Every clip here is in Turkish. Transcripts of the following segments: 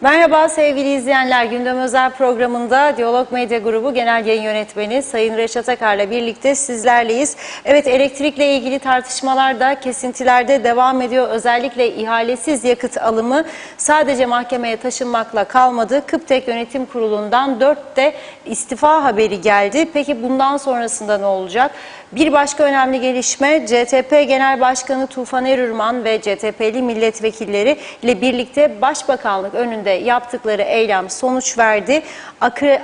Merhaba sevgili izleyenler. Gündem Özel programında Diyalog Medya Grubu Genel Yayın Yönetmeni Sayın Reşat Akar'la birlikte sizlerleyiz. Evet, elektrikle ilgili tartışmalar da kesintilerde devam ediyor. Özellikle ihalesiz yakıt alımı sadece mahkemeye taşınmakla kalmadı. Kıptek Yönetim Kurulu'ndan 4 de istifa haberi geldi. Peki bundan sonrasında ne olacak? Bir başka önemli gelişme, CTP Genel Başkanı Tufan Erürman ve CTP'li milletvekilleri ile birlikte Başbakanlık önünde yaptıkları eylem sonuç verdi.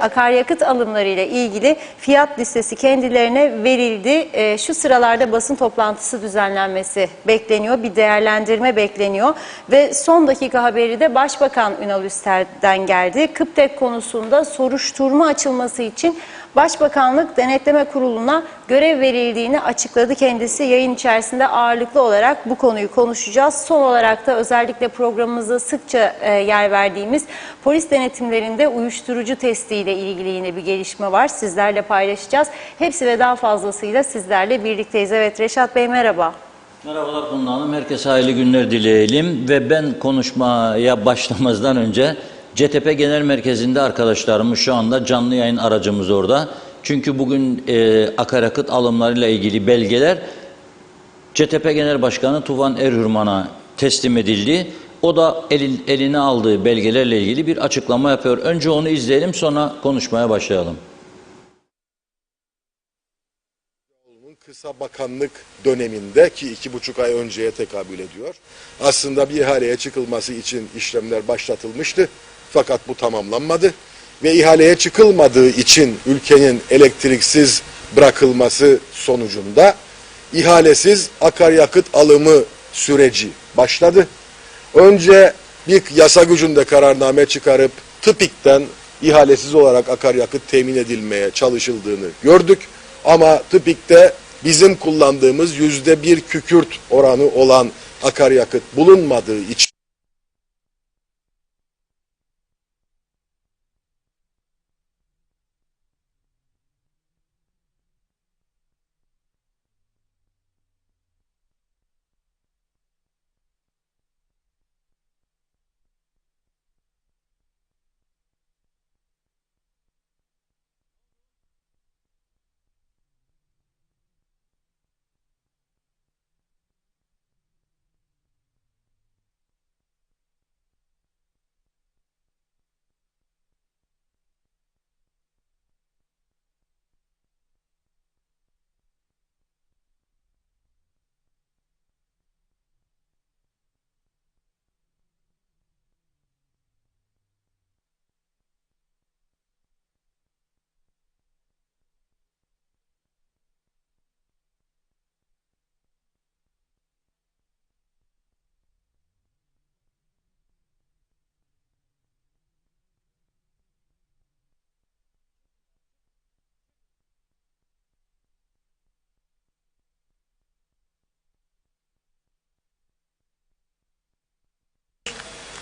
Akaryakıt alımları ile ilgili fiyat listesi kendilerine verildi. Şu sıralarda basın toplantısı düzenlenmesi bekleniyor, bir değerlendirme bekleniyor ve son dakika haberi de Başbakan Ünal Üster'den geldi. Kıptek konusunda soruşturma açılması için Başbakanlık Denetleme Kurulu'na görev verildiğini açıkladı kendisi. Yayın içerisinde ağırlıklı olarak bu konuyu konuşacağız. Son olarak da özellikle programımızda sıkça yer verdiğimiz polis denetimlerinde uyuşturucu testiyle ilgili yine bir gelişme var. Sizlerle paylaşacağız. Hepsi ve daha fazlasıyla sizlerle birlikteyiz. Evet Reşat Bey, merhaba. Merhabalar Funda Hanım. Herkese hayırlı günler dileyelim. Ve ben konuşmaya başlamazdan önce CTP Genel Merkezi'nde arkadaşlarımız şu anda canlı yayın aracımız orada. Çünkü bugün akaryakıt alımlarıyla ilgili belgeler CTP Genel Başkanı Tufan Erürman'a teslim edildi. O da eline aldığı belgelerle ilgili bir açıklama yapıyor. Önce onu izleyelim, sonra konuşmaya başlayalım. Kısa bakanlık döneminde, ki 2,5 ay önceye tekabül ediyor, aslında bir ihaleye çıkılması için işlemler başlatılmıştı. Fakat bu tamamlanmadı ve ihaleye çıkılmadığı için ülkenin elektriksiz bırakılması sonucunda ihalesiz akaryakıt alımı süreci başladı. Önce bir yasa gücünde kararname çıkarıp TÜPİK'ten ihalesiz olarak akaryakıt temin edilmeye çalışıldığını gördük. Ama TÜPİK'te bizim kullandığımız %1 kükürt oranı olan akaryakıt bulunmadığı için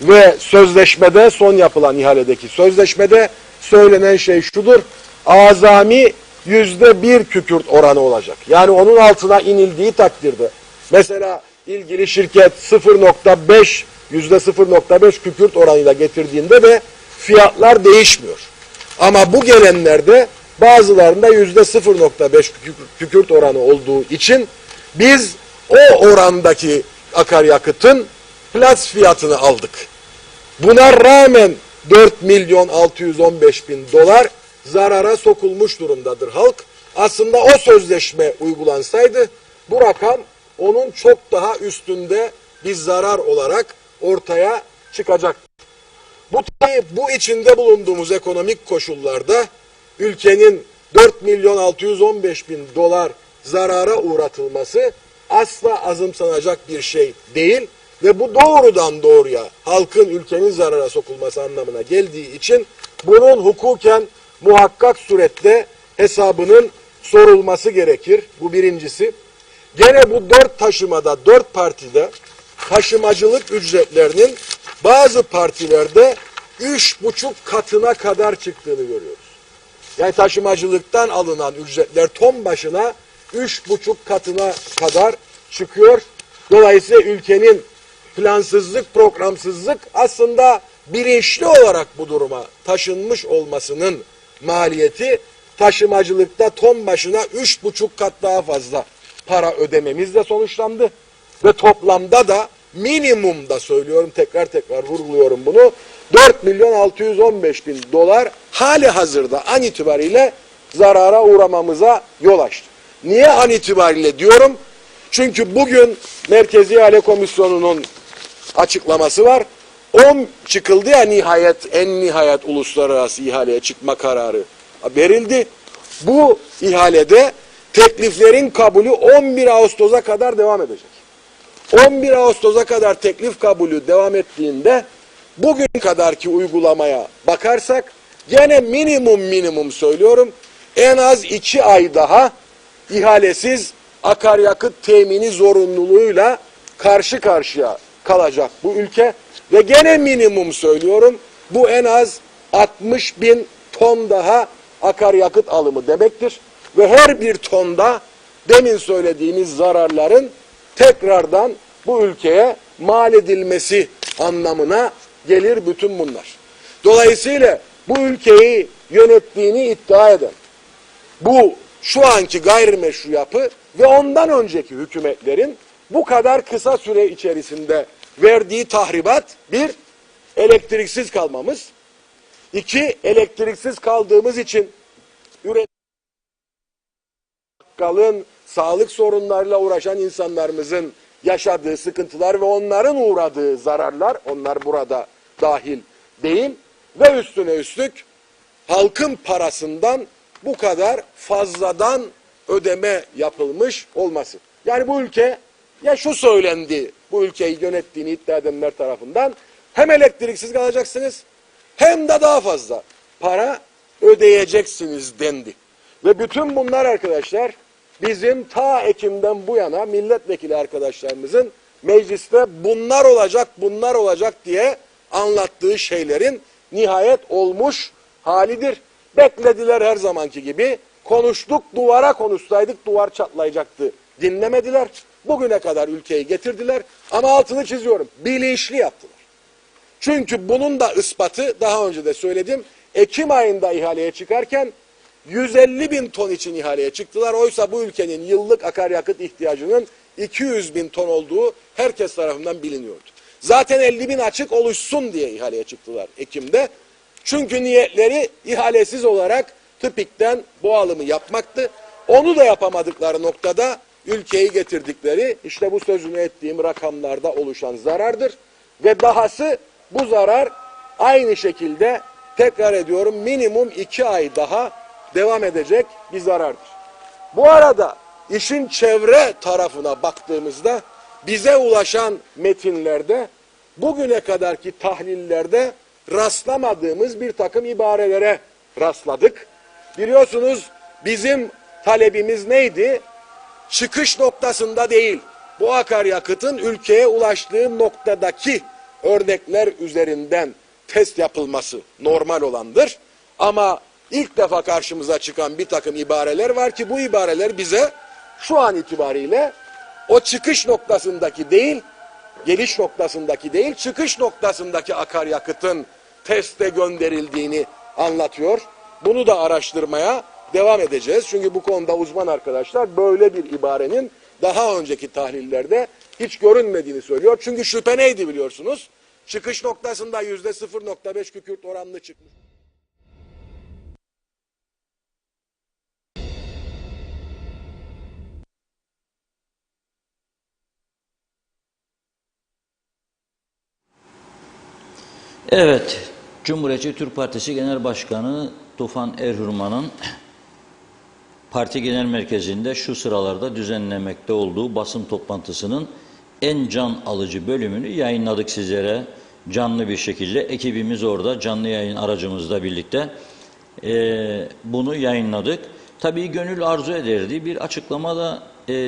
ve sözleşmede, son yapılan ihaledeki sözleşmede söylenen şey şudur: azami %1 kükürt oranı olacak. Yani onun altına inildiği takdirde, mesela ilgili şirket %0.5 kükürt oranıyla getirdiğinde de fiyatlar değişmiyor. Ama bu gelenlerde bazılarında %0.5 kükürt oranı olduğu için biz o orandaki akaryakıtın Plaz fiyatını aldık. Buna rağmen 4.615.000 dolar zarara sokulmuş durumdadır halk. Aslında o sözleşme uygulansaydı bu rakam onun çok daha üstünde bir zarar olarak ortaya çıkacak. Bu içinde bulunduğumuz ekonomik koşullarda ülkenin 4.615.000 dolar zarara uğratılması asla azımsanacak bir şey değil. Ve bu doğrudan doğruya halkın, ülkenin zarara sokulması anlamına geldiği için bunun hukuken muhakkak suretle hesabının sorulması gerekir. Bu birincisi. Gene bu 4 taşımada, 4 partide taşımacılık ücretlerinin bazı partilerde 3,5 katına kadar çıktığını görüyoruz. Yani taşımacılıktan alınan ücretler ton başına 3,5 katına kadar çıkıyor. Dolayısıyla ülkenin plansızlık, programsızlık aslında bilinçli olarak bu duruma taşınmış olmasının maliyeti taşımacılıkta ton başına 3,5 kat daha fazla para ödememizle sonuçlandı. Ve toplamda da minimumda söylüyorum, tekrar vurguluyorum bunu, 4.615.000 dolar hali hazırda an itibariyle zarara uğramamıza yol açtı. Niye an itibariyle diyorum? Çünkü bugün Merkezi İhale Komisyonu'nun açıklaması var. 10 çıkıldı ya en nihayet uluslararası ihaleye çıkma kararı verildi. Bu ihalede tekliflerin kabulü 11 Ağustos'a kadar devam edecek. 11 Ağustos'a kadar teklif kabulü devam ettiğinde bugün kadarki uygulamaya bakarsak gene minimum söylüyorum, en az 2 ay daha ihalesiz akaryakıt temini zorunluluğuyla karşı karşıya kalacak bu ülke ve gene minimum söylüyorum, bu en az 60.000 ton daha akaryakıt alımı demektir ve her bir tonda demin söylediğimiz zararların tekrardan bu ülkeye mal edilmesi anlamına gelir bütün bunlar. Dolayısıyla bu ülkeyi yönettiğini iddia eden bu şu anki gayrimeşru yapı ve ondan önceki hükümetlerin bu kadar kısa süre içerisinde verdiği tahribat, bir, elektriksiz kalmamız, iki, elektriksiz kaldığımız için bakkalın, sağlık sorunlarıyla uğraşan insanlarımızın yaşadığı sıkıntılar ve onların uğradığı zararlar, onlar burada dahil değil ve üstüne üstlük halkın parasından bu kadar fazladan ödeme yapılmış olması. Yani bu ülke, ya şu söylendi, bu ülkeyi yönettiğini iddia edenler tarafından, hem elektriksiz kalacaksınız hem de daha fazla para ödeyeceksiniz dendi. Ve bütün bunlar arkadaşlar bizim ta Ekim'den bu yana milletvekili arkadaşlarımızın mecliste bunlar olacak diye anlattığı şeylerin nihayet olmuş halidir. Beklediler her zamanki gibi. Konuştuk, duvara konuşsaydık duvar çatlayacaktı. Dinlemediler. Bugüne kadar ülkeyi getirdiler. Ama altını çiziyorum, bilinçli yaptılar. Çünkü bunun da ispatı, daha önce de söyledim, Ekim ayında ihaleye çıkarken 150.000 ton için ihaleye çıktılar. Oysa bu ülkenin yıllık akaryakıt ihtiyacının 200.000 ton olduğu herkes tarafından biliniyordu. Zaten 50.000 açık oluşsun diye ihaleye çıktılar Ekim'de. Çünkü niyetleri ihalesiz olarak TÜPİK'ten bu alımı yapmaktı. Onu da yapamadıkları noktada ülkeyi getirdikleri, işte bu sözünü ettiğim rakamlarda oluşan zarardır. Ve dahası bu zarar aynı şekilde, tekrar ediyorum, minimum 2 ay daha devam edecek bir zarardır. Bu arada işin çevre tarafına baktığımızda bize ulaşan metinlerde, bugüne kadarki tahlillerde rastlamadığımız bir takım ibarelere rastladık. Biliyorsunuz bizim talebimiz neydi? Çıkış noktasında değil, bu akaryakıtın ülkeye ulaştığı noktadaki örnekler üzerinden test yapılması normal olandır. Ama ilk defa karşımıza çıkan bir takım ibareler var ki bu ibareler bize şu an itibariyle o çıkış noktasındaki değil, geliş noktasındaki değil, çıkış noktasındaki akaryakıtın teste gönderildiğini anlatıyor. Bunu da araştırmaya devam edeceğiz. Çünkü bu konuda uzman arkadaşlar böyle bir ibarenin daha önceki tahlillerde hiç görünmediğini söylüyor. Çünkü şüphe neydi biliyorsunuz? Çıkış noktasında %0,5 kükürt oranlı çıkmış. Evet, Cumhuriyetçi Türk Partisi Genel Başkanı Tufan Erhürman'ın parti genel merkezinde şu sıralarda düzenlemekte olduğu basın toplantısının en can alıcı bölümünü yayınladık sizlere canlı bir şekilde. Ekibimiz orada canlı yayın aracımızla birlikte bunu yayınladık. Tabii gönül arzu ederdi bir açıklama da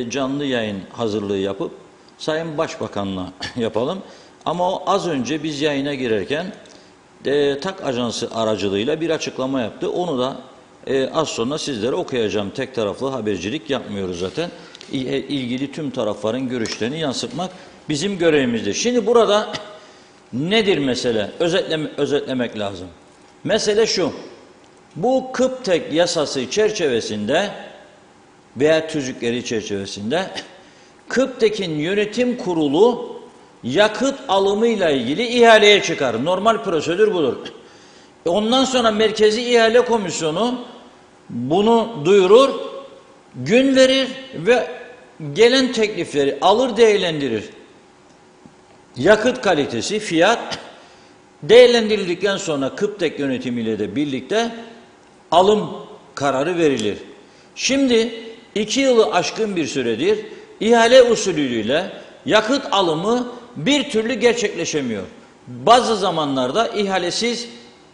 canlı yayın hazırlığı yapıp Sayın Başbakan'la yapalım. Ama o az önce biz yayına girerken TAK Ajansı aracılığıyla bir açıklama yaptı. Onu da az sonra sizlere okuyacağım. Tek taraflı habercilik yapmıyoruz zaten. İlgili tüm tarafların görüşlerini yansıtmak bizim görevimizdir. Şimdi burada Nedir mesele? Özetlemek lazım. Mesele şu. Bu Kıptek yasası çerçevesinde veya tüzükleri çerçevesinde Kıptek'in yönetim kurulu yakıt alımıyla ilgili ihaleye çıkar. Normal prosedür budur. Ondan sonra Merkezi İhale Komisyonu bunu duyurur, gün verir ve gelen teklifleri alır, değerlendirir. Yakıt kalitesi, fiyat değerlendirildikten sonra Kıptek yönetimiyle de birlikte alım kararı verilir. Şimdi 2 yılı aşkın bir süredir ihale usulüyle yakıt alımı bir türlü gerçekleşemiyor. Bazı zamanlarda ihalesiz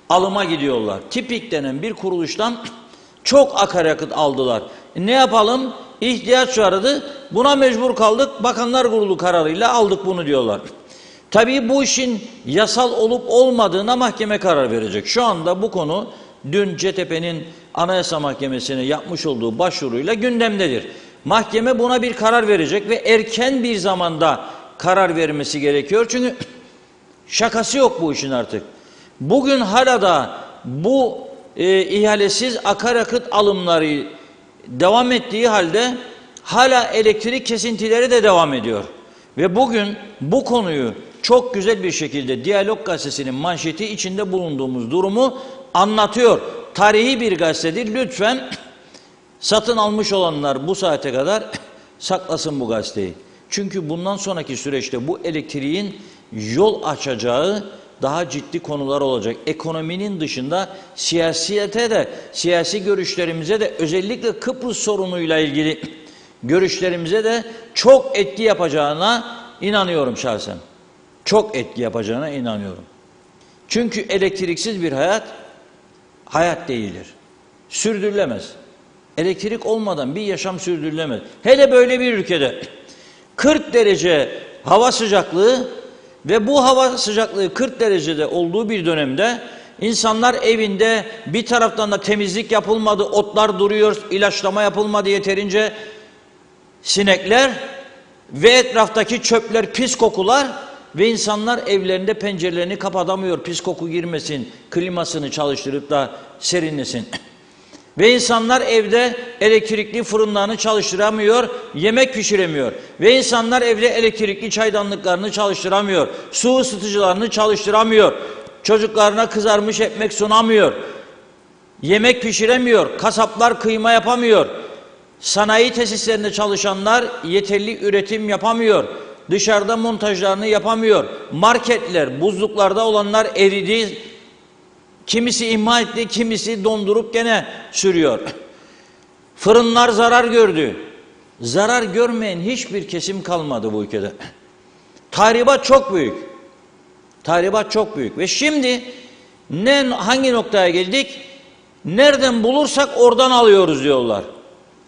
alıma gidiyorlar. Tipik denen bir kuruluştan çok akaryakıt aldılar. Ne yapalım? İhtiyaç vardı. Buna mecbur kaldık. Bakanlar Kurulu kararıyla aldık bunu diyorlar. Tabii bu işin yasal olup olmadığına mahkeme karar verecek. Şu anda bu konu dün CTP'nin Anayasa Mahkemesi'ne yapmış olduğu başvuruyla gündemdedir. Mahkeme buna bir karar verecek ve erken bir zamanda karar vermesi gerekiyor. Çünkü şakası yok bu işin artık. Bugün hala da bu ihalesiz akaryakıt alımları devam ettiği halde hala elektrik kesintileri de devam ediyor. Ve bugün bu konuyu çok güzel bir şekilde Diyalog Gazetesi'nin manşeti içinde bulunduğumuz durumu anlatıyor. Tarihi bir gazetedir. Lütfen satın almış olanlar bu saate kadar saklasın bu gazeteyi. Çünkü bundan sonraki süreçte bu elektriğin yol açacağı daha ciddi konular olacak. Ekonominin dışında siyasete de, siyasi görüşlerimize de, özellikle Kıbrıs sorunuyla ilgili görüşlerimize de çok etki yapacağına inanıyorum şahsen. Çok etki yapacağına inanıyorum. Çünkü elektriksiz bir hayat değildir. Sürdürülemez. Elektrik olmadan bir yaşam sürdürülemez. Hele böyle bir ülkede 40 derece hava sıcaklığı ve bu hava sıcaklığı 40 derecede olduğu bir dönemde insanlar evinde, bir taraftan da temizlik yapılmadı, otlar duruyor, ilaçlama yapılmadı yeterince, sinekler ve etraftaki çöpler, pis kokular ve insanlar evlerinde pencerelerini kapatamıyor, pis koku girmesin, klimasını çalıştırıp da serinlesin. Ve insanlar evde elektrikli fırınlarını çalıştıramıyor, yemek pişiremiyor. Ve insanlar evde elektrikli çaydanlıklarını çalıştıramıyor, su ısıtıcılarını çalıştıramıyor. Çocuklarına kızarmış ekmek sunamıyor. Yemek pişiremiyor, kasaplar kıyma yapamıyor. Sanayi tesislerinde çalışanlar yeterli üretim yapamıyor. Dışarıda montajlarını yapamıyor. Marketler, buzluklarda olanlar eridi. Kimisi imha etti, kimisi dondurup gene sürüyor. Fırınlar zarar gördü. Zarar görmeyen hiçbir kesim kalmadı bu ülkede. Tahribat çok büyük. Tahribat çok büyük. Ve şimdi hangi noktaya geldik? Nereden bulursak oradan alıyoruz diyorlar.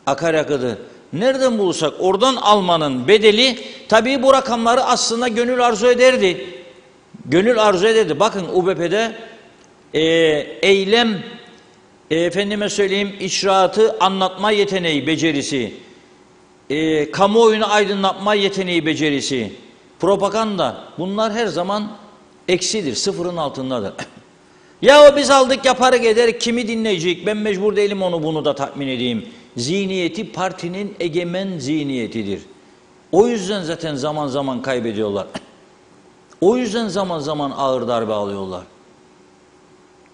Akaryakıtı. Nereden bulursak oradan almanın bedeli, tabii bu rakamları aslında gönül arzu ederdi. Gönül arzu ederdi. Bakın UBP'de eylem, efendime söyleyeyim, icraatı anlatma yeteneği, becerisi, kamuoyunu aydınlatma yeteneği, becerisi, propaganda, bunlar her zaman eksidir, sıfırın altındadır. Ya biz aldık yaparık eder, kimi dinleyecek, ben mecbur değilim onu bunu da tatmin edeyim. Zihniyeti partinin egemen zihniyetidir. O yüzden zaten zaman zaman kaybediyorlar. O yüzden zaman zaman ağır darbe alıyorlar.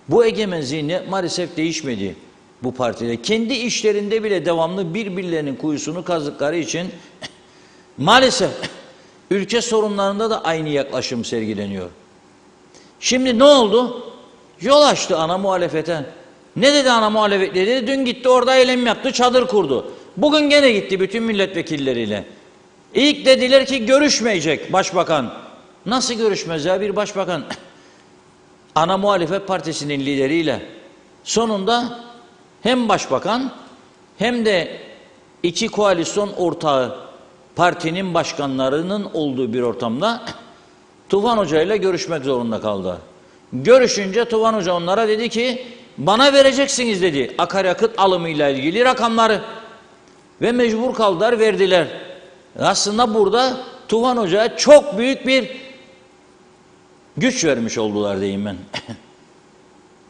Bu egemen zihniyet maalesef değişmedi bu partide. Kendi işlerinde bile devamlı birbirlerinin kuyusunu kazdıkları için maalesef ülke sorunlarında da aynı yaklaşım sergileniyor. Şimdi ne oldu? Yol açtı ana muhalefete. Ne dedi ana muhalefet dedi? Dün gitti orada eylem yaptı, çadır kurdu. Bugün gene gitti bütün milletvekilleriyle. İlk dediler ki görüşmeyecek başbakan. Nasıl görüşmez ya bir başbakan? Ana muhalefet partisinin lideriyle. Sonunda hem başbakan hem de iki koalisyon ortağı partinin başkanlarının olduğu bir ortamda Tufan Hoca ile görüşmek zorunda kaldı. Görüşünce Tufan Hoca onlara dedi ki bana vereceksiniz dedi akaryakıt alımıyla ilgili rakamları. Ve mecbur kaldılar, verdiler. Aslında burada Tufan Hoca'ya çok büyük bir güç vermiş oldular diyeyim ben.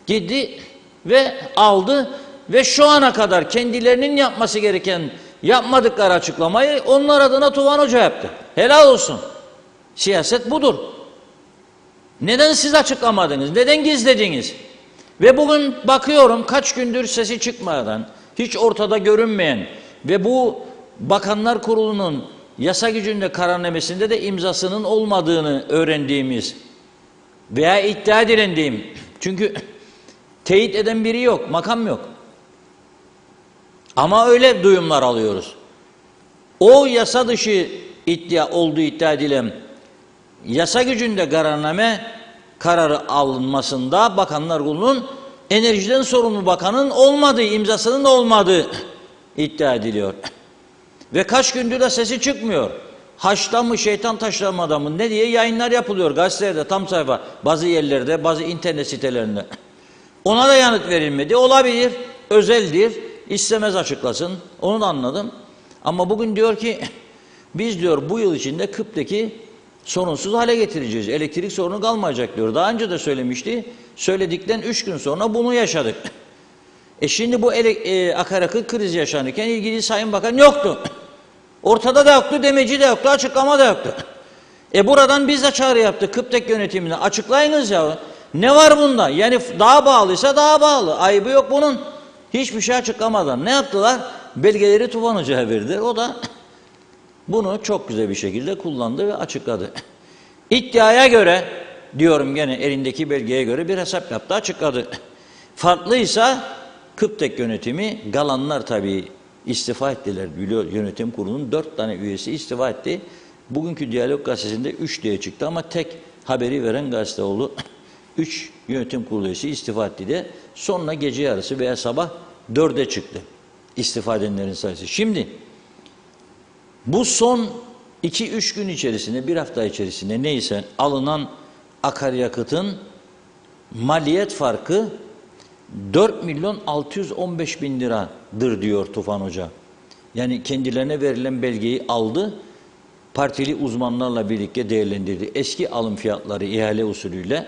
Gitti ve aldı ve şu ana kadar kendilerinin yapması gereken yapmadıkları açıklamayı onlar adına Tufan Hoca yaptı. Helal olsun. Siyaset budur. Neden siz açıklamadınız? Neden gizlediniz? Ve bugün bakıyorum kaç gündür sesi çıkmadan, hiç ortada görünmeyen ve bu Bakanlar Kurulu'nun yasa gücünde kararnamesinde de imzasının olmadığını öğrendiğimiz veya iddia edilen çünkü teyit eden biri yok, makam yok. Ama öyle duyumlar alıyoruz. O yasa dışı olduğu iddia edilen yasa gücünde kararı alınmasında Bakanlar Kurulu'nun enerjiden sorumlu bakanın olmadığı, imzasının olmadığı iddia ediliyor. Ve kaç gündür de sesi çıkmıyor. Haçtan mı şeytan taşlamadan mı ne diye yayınlar yapılıyor gazetelerde, tam sayfa, bazı yerlerde, bazı internet sitelerinde. Ona da yanıt verilmedi. Olabilir, özeldir, istemez açıklasın. Onu da anladım. Ama bugün diyor ki biz diyor bu yıl içinde Kıbrıs'taki sorunsuz hale getireceğiz. Elektrik sorunu kalmayacak diyor. Daha önce de söylemişti. Söyledikten 3 gün sonra bunu yaşadık. Şimdi bu akaryakıt krizi yaşanırken ilgili Sayın Bakan yoktu. Ortada da yoktu, demeci de yoktu, açıklama da yoktu. Buradan biz de çağrı yaptık Kıbrıs yönetimine. Açıklayınız ya. Ne var bunda? Yani daha bağlıysa daha bağlı. Ayıbı yok bunun. Hiçbir şey açıklamadan. Ne yaptılar? Belgeleri Tufan Hoca'ya verdiler. O da bunu çok güzel bir şekilde kullandı ve açıkladı. İddiaya göre, diyorum gene elindeki belgeye göre bir hesap yaptı, açıkladı. Farklıysa Kıbrıs yönetimi, galanlar tabii istifa ettiler. Biliyor, yönetim kurulunun 4 tane üyesi istifa etti. Bugünkü Diyalog Gazetesi'nde 3 diye çıktı ama tek haberi veren gazete oldu. 3 yönetim kurulu üyesi istifa etti de sonra gece yarısı veya sabah 4'e çıktı istifa edenlerin sayısı. Şimdi bu son 2-3 gün içerisinde, bir hafta içerisinde neyse alınan akaryakıtın maliyet farkı 4.615.000 liradır diyor Tufan Hoca. Yani kendilerine verilen belgeyi aldı, partili uzmanlarla birlikte değerlendirdi. Eski alım fiyatları ihale usulüyle,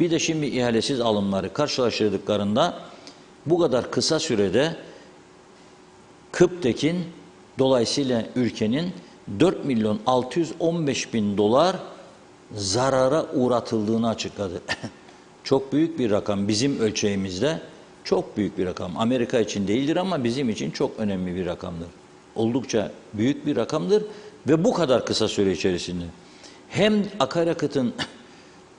bir de şimdi ihalesiz alımları karşılaştırdıklarında bu kadar kısa sürede Kıbrıs'ın dolayısıyla ülkenin 4.615.000 dolar zarara uğratıldığını açıkladı. Çok büyük bir rakam bizim ölçeğimizde, çok büyük bir rakam. Amerika için değildir ama bizim için çok önemli bir rakamdır. Oldukça büyük bir rakamdır ve bu kadar kısa süre içerisinde hem akaryakıtın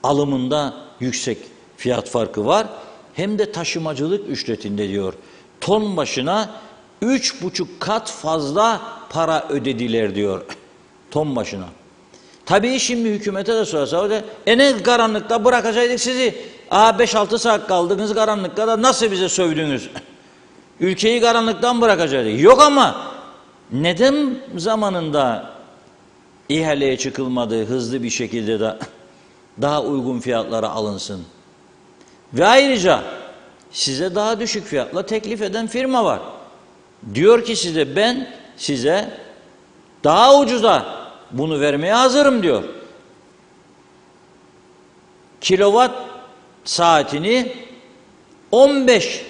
alımında yüksek fiyat farkı var hem de taşımacılık ücretinde diyor. Ton başına 3,5 kat fazla para ödediler diyor. Ton başına. Tabii şimdi hükümete de sorarsa ne karanlıkta bırakacaktık sizi. 5-6 saat kaldınız karanlıkta da nasıl bize sövdünüz? Ülkeyi karanlıktan bırakacaktık. Yok ama neden zamanında ihaleye çıkılmadı hızlı bir şekilde de daha uygun fiyatlara alınsın? Ve ayrıca size daha düşük fiyatla teklif eden firma var. Diyor ki ben size daha ucuza bunu vermeye hazırım diyor. Kilowatt saatini 15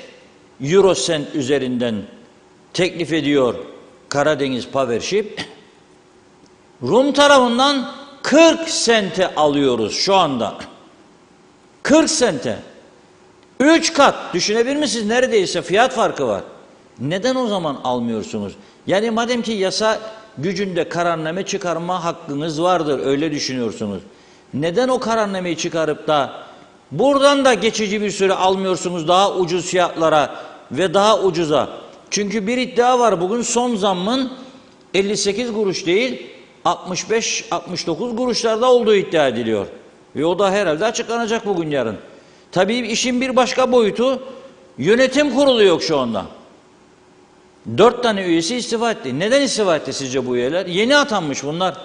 euro sent üzerinden teklif ediyor Karadeniz Powership. Rum tarafından 40 sente alıyoruz şu anda. 40 sente. 3 kat düşünebilir misiniz? Neredeyse fiyat farkı var. Neden o zaman almıyorsunuz? Yani madem ki yasa gücünde kararname çıkarma hakkınız vardır, öyle düşünüyorsunuz. Neden o kararnameyi çıkarıp da buradan da geçici bir süre almıyorsunuz daha ucuz fiyatlara ve daha ucuza? Çünkü bir iddia var, bugün son zammın 58 kuruş değil 65-69 kuruşlarda olduğu iddia ediliyor. Ve o da herhalde açıklanacak bugün yarın. Tabii işin bir başka boyutu, yönetim kurulu yok şu anda. 4 tane üyesi istifa etti. Neden istifa etti sizce bu üyeler? Yeni atanmış bunlar.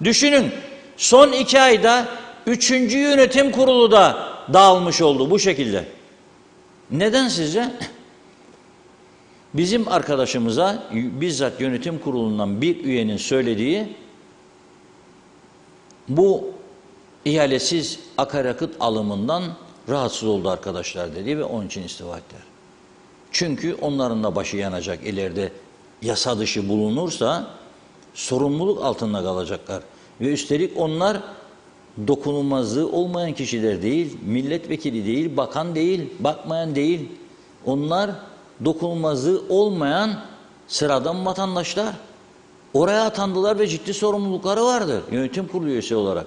Düşünün, son 2 ayda 3. yönetim kurulu da dağılmış oldu bu şekilde. Neden sizce? Bizim arkadaşımıza bizzat yönetim kurulundan bir üyenin söylediği, bu ihalesiz akaryakıt alımından rahatsız oldu arkadaşlar dedi ve onun için istifa ettiler. Çünkü onların da başı yanacak, ileride yasa dışı bulunursa sorumluluk altında kalacaklar. Ve üstelik onlar dokunulmazlığı olmayan kişiler değil, milletvekili değil, bakan değil, bakmayan değil. Onlar dokunulmazlığı olmayan sıradan vatandaşlar. Oraya atandılar ve ciddi sorumlulukları vardır yönetim kurulu üyesi olarak.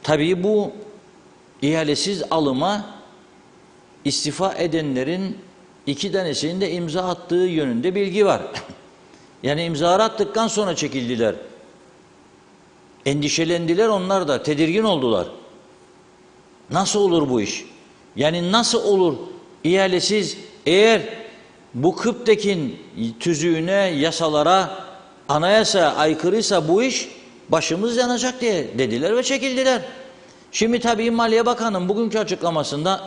Tabii bu ihalesiz alıma istifa edenlerin 2 tanesinin de imza attığı yönünde bilgi var. Yani imza attıktan sonra çekildiler. Endişelendiler, onlar da tedirgin oldular. Nasıl olur bu iş? Yani nasıl olur ihalesiz, eğer bu KÜPTEK'in tüzüğüne, yasalara, anayasaya aykırıysa bu iş başımız yanacak diye dediler ve çekildiler. Şimdi tabii Maliye Bakanı'nın bugünkü açıklamasında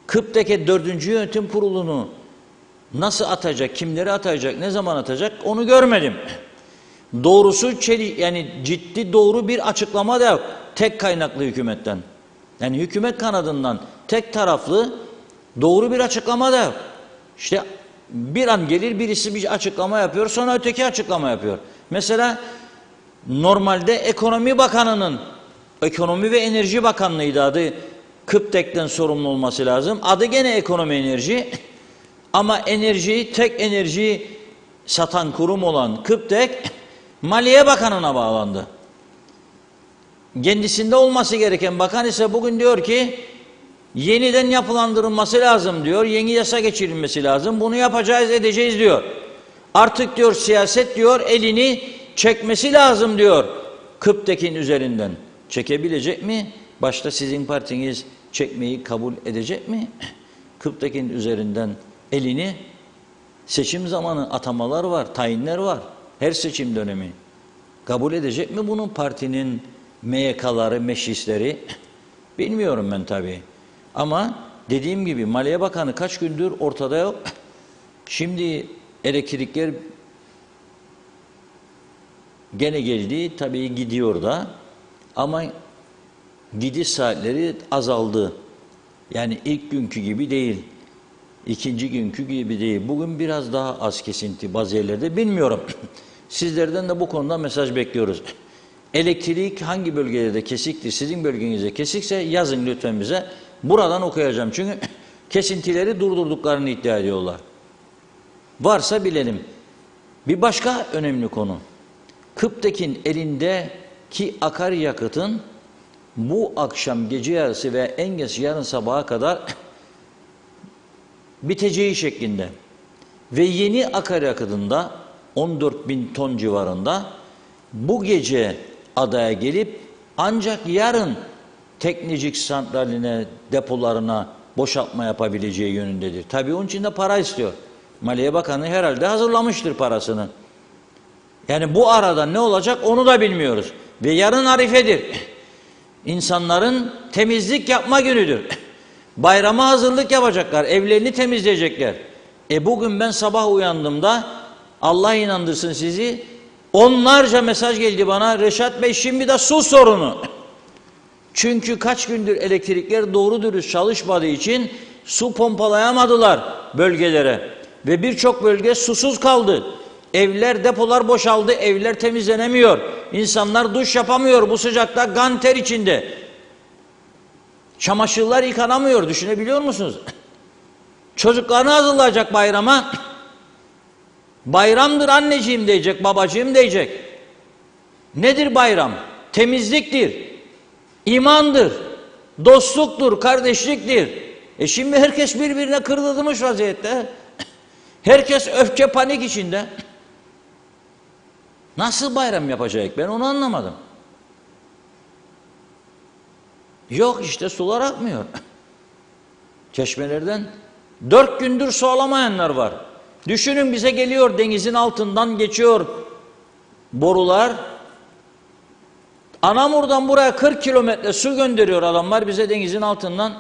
KÜPTEK'e 4. Yönetim Kurulu'nu nasıl atacak, kimleri atacak, ne zaman atacak onu görmedim. Doğrusu yani ciddi doğru bir açıklama da yok. Tek kaynaklı hükümetten. Yani hükümet kanadından tek taraflı doğru bir açıklama da yok. İşte bir an gelir birisi bir açıklama yapıyor, sonra öteki açıklama yapıyor. Mesela normalde Ekonomi Bakanı'nın, Ekonomi ve Enerji Bakanlığı'ydı adı, KÜPTEK'ten sorumlu olması lazım. Adı gene Ekonomi Enerji ama tek enerji satan kurum olan KÜPTEK Maliye Bakanı'na bağlandı. Kendisinde olması gereken bakan ise bugün diyor ki yeniden yapılandırılması lazım diyor. Yeni yasa geçirilmesi lazım. Bunu yapacağız, edeceğiz diyor. Artık diyor siyaset diyor elini çekmesi lazım diyor KÜPTEK'in üzerinden. Çekebilecek mi? Başta sizin partiniz çekmeyi kabul edecek mi? KÜPTEK'in üzerinden elini, seçim zamanı atamalar var, tayinler var. Her seçim dönemi. Kabul edecek mi bunun partinin MYK'ları, meclisleri? Bilmiyorum ben tabii. Ama dediğim gibi Maliye Bakanı kaç gündür ortada yok. Şimdi elektrikler gene geldi, tabii gidiyor da. Ama gidiş saatleri azaldı. Yani ilk günkü gibi değil. İkinci günkü gibi değil. Bugün biraz daha az kesinti bazı yerlerde. Bilmiyorum. Sizlerden de bu konuda mesaj bekliyoruz. Elektrik hangi bölgelerde kesiktir? Sizin bölgenizde kesikse yazın lütfen bize. Buradan okuyacağım. Çünkü kesintileri durdurduklarını iddia ediyorlar. Varsa bilelim. Bir başka önemli konu. KÜPTEK'in elindeki akaryakıtın bu akşam gece yarısı ve en geç yarın sabaha kadar biteceği şeklinde. Ve yeni akaryakıtında 14.000 ton civarında bu gece adaya gelip ancak yarın Teknecik santraline, depolarına boşaltma yapabileceği yönündedir. Tabii onun için de para istiyor. Maliye Bakanı herhalde hazırlamıştır parasını. Yani bu arada ne olacak onu da bilmiyoruz. Ve yarın Arife'dir. İnsanların temizlik yapma günüdür. Bayrama hazırlık yapacaklar, evlerini temizleyecekler. Bugün ben sabah uyandığımda, Allah inandırsın sizi, onlarca mesaj geldi bana, Reşat Bey şimdi de su sorunu. Çünkü kaç gündür elektrikler doğru dürüst çalışmadığı için su pompalayamadılar bölgelere. Ve birçok bölge susuz kaldı. Evler, depolar boşaldı, evler temizlenemiyor. İnsanlar duş yapamıyor bu sıcakta, gan ter içinde. Çamaşırlar yıkanamıyor, düşünebiliyor musunuz? Çocuklarını hazırlayacak bayrama. Bayramdır anneciğim diyecek, babacığım diyecek. Nedir bayram? Temizliktir, imandır, dostluktur, kardeşliktir. Şimdi herkes birbirine kırdırmış vaziyette. Herkes öfke, panik içinde. Nasıl bayram yapacak? Ben onu anlamadım. Yok işte sular akmıyor. Çeşmelerden 4 gündür su alamayanlar var. Düşünün bize geliyor denizin altından geçiyor borular. Anamur'dan buraya 40 kilometre su gönderiyor adamlar bize denizin altından.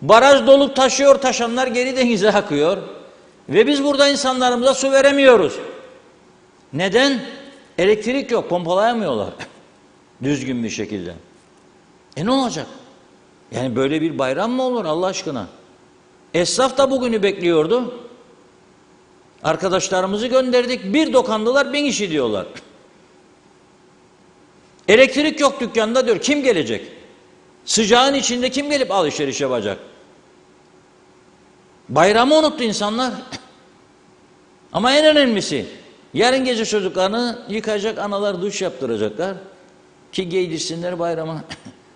Baraj dolup taşıyor, taşanlar geri denize akıyor. Ve biz burada insanlarımıza su veremiyoruz. Neden? Elektrik yok, pompalayamıyorlar. Düzgün bir şekilde. Ne olacak? Yani böyle bir bayram mı olur Allah aşkına? Esnaf da bugünü bekliyordu. Arkadaşlarımızı gönderdik. Bir dokandılar, 1000 kişi diyorlar. Elektrik yok dükkanda diyor. Kim gelecek? Sıcağın içinde kim gelip alışveriş yapacak? Bayramı unuttu insanlar. Ama en önemlisi, yarın gece çocuklarını yıkayacak analar, duş yaptıracaklar ki giydirsinler bayrama.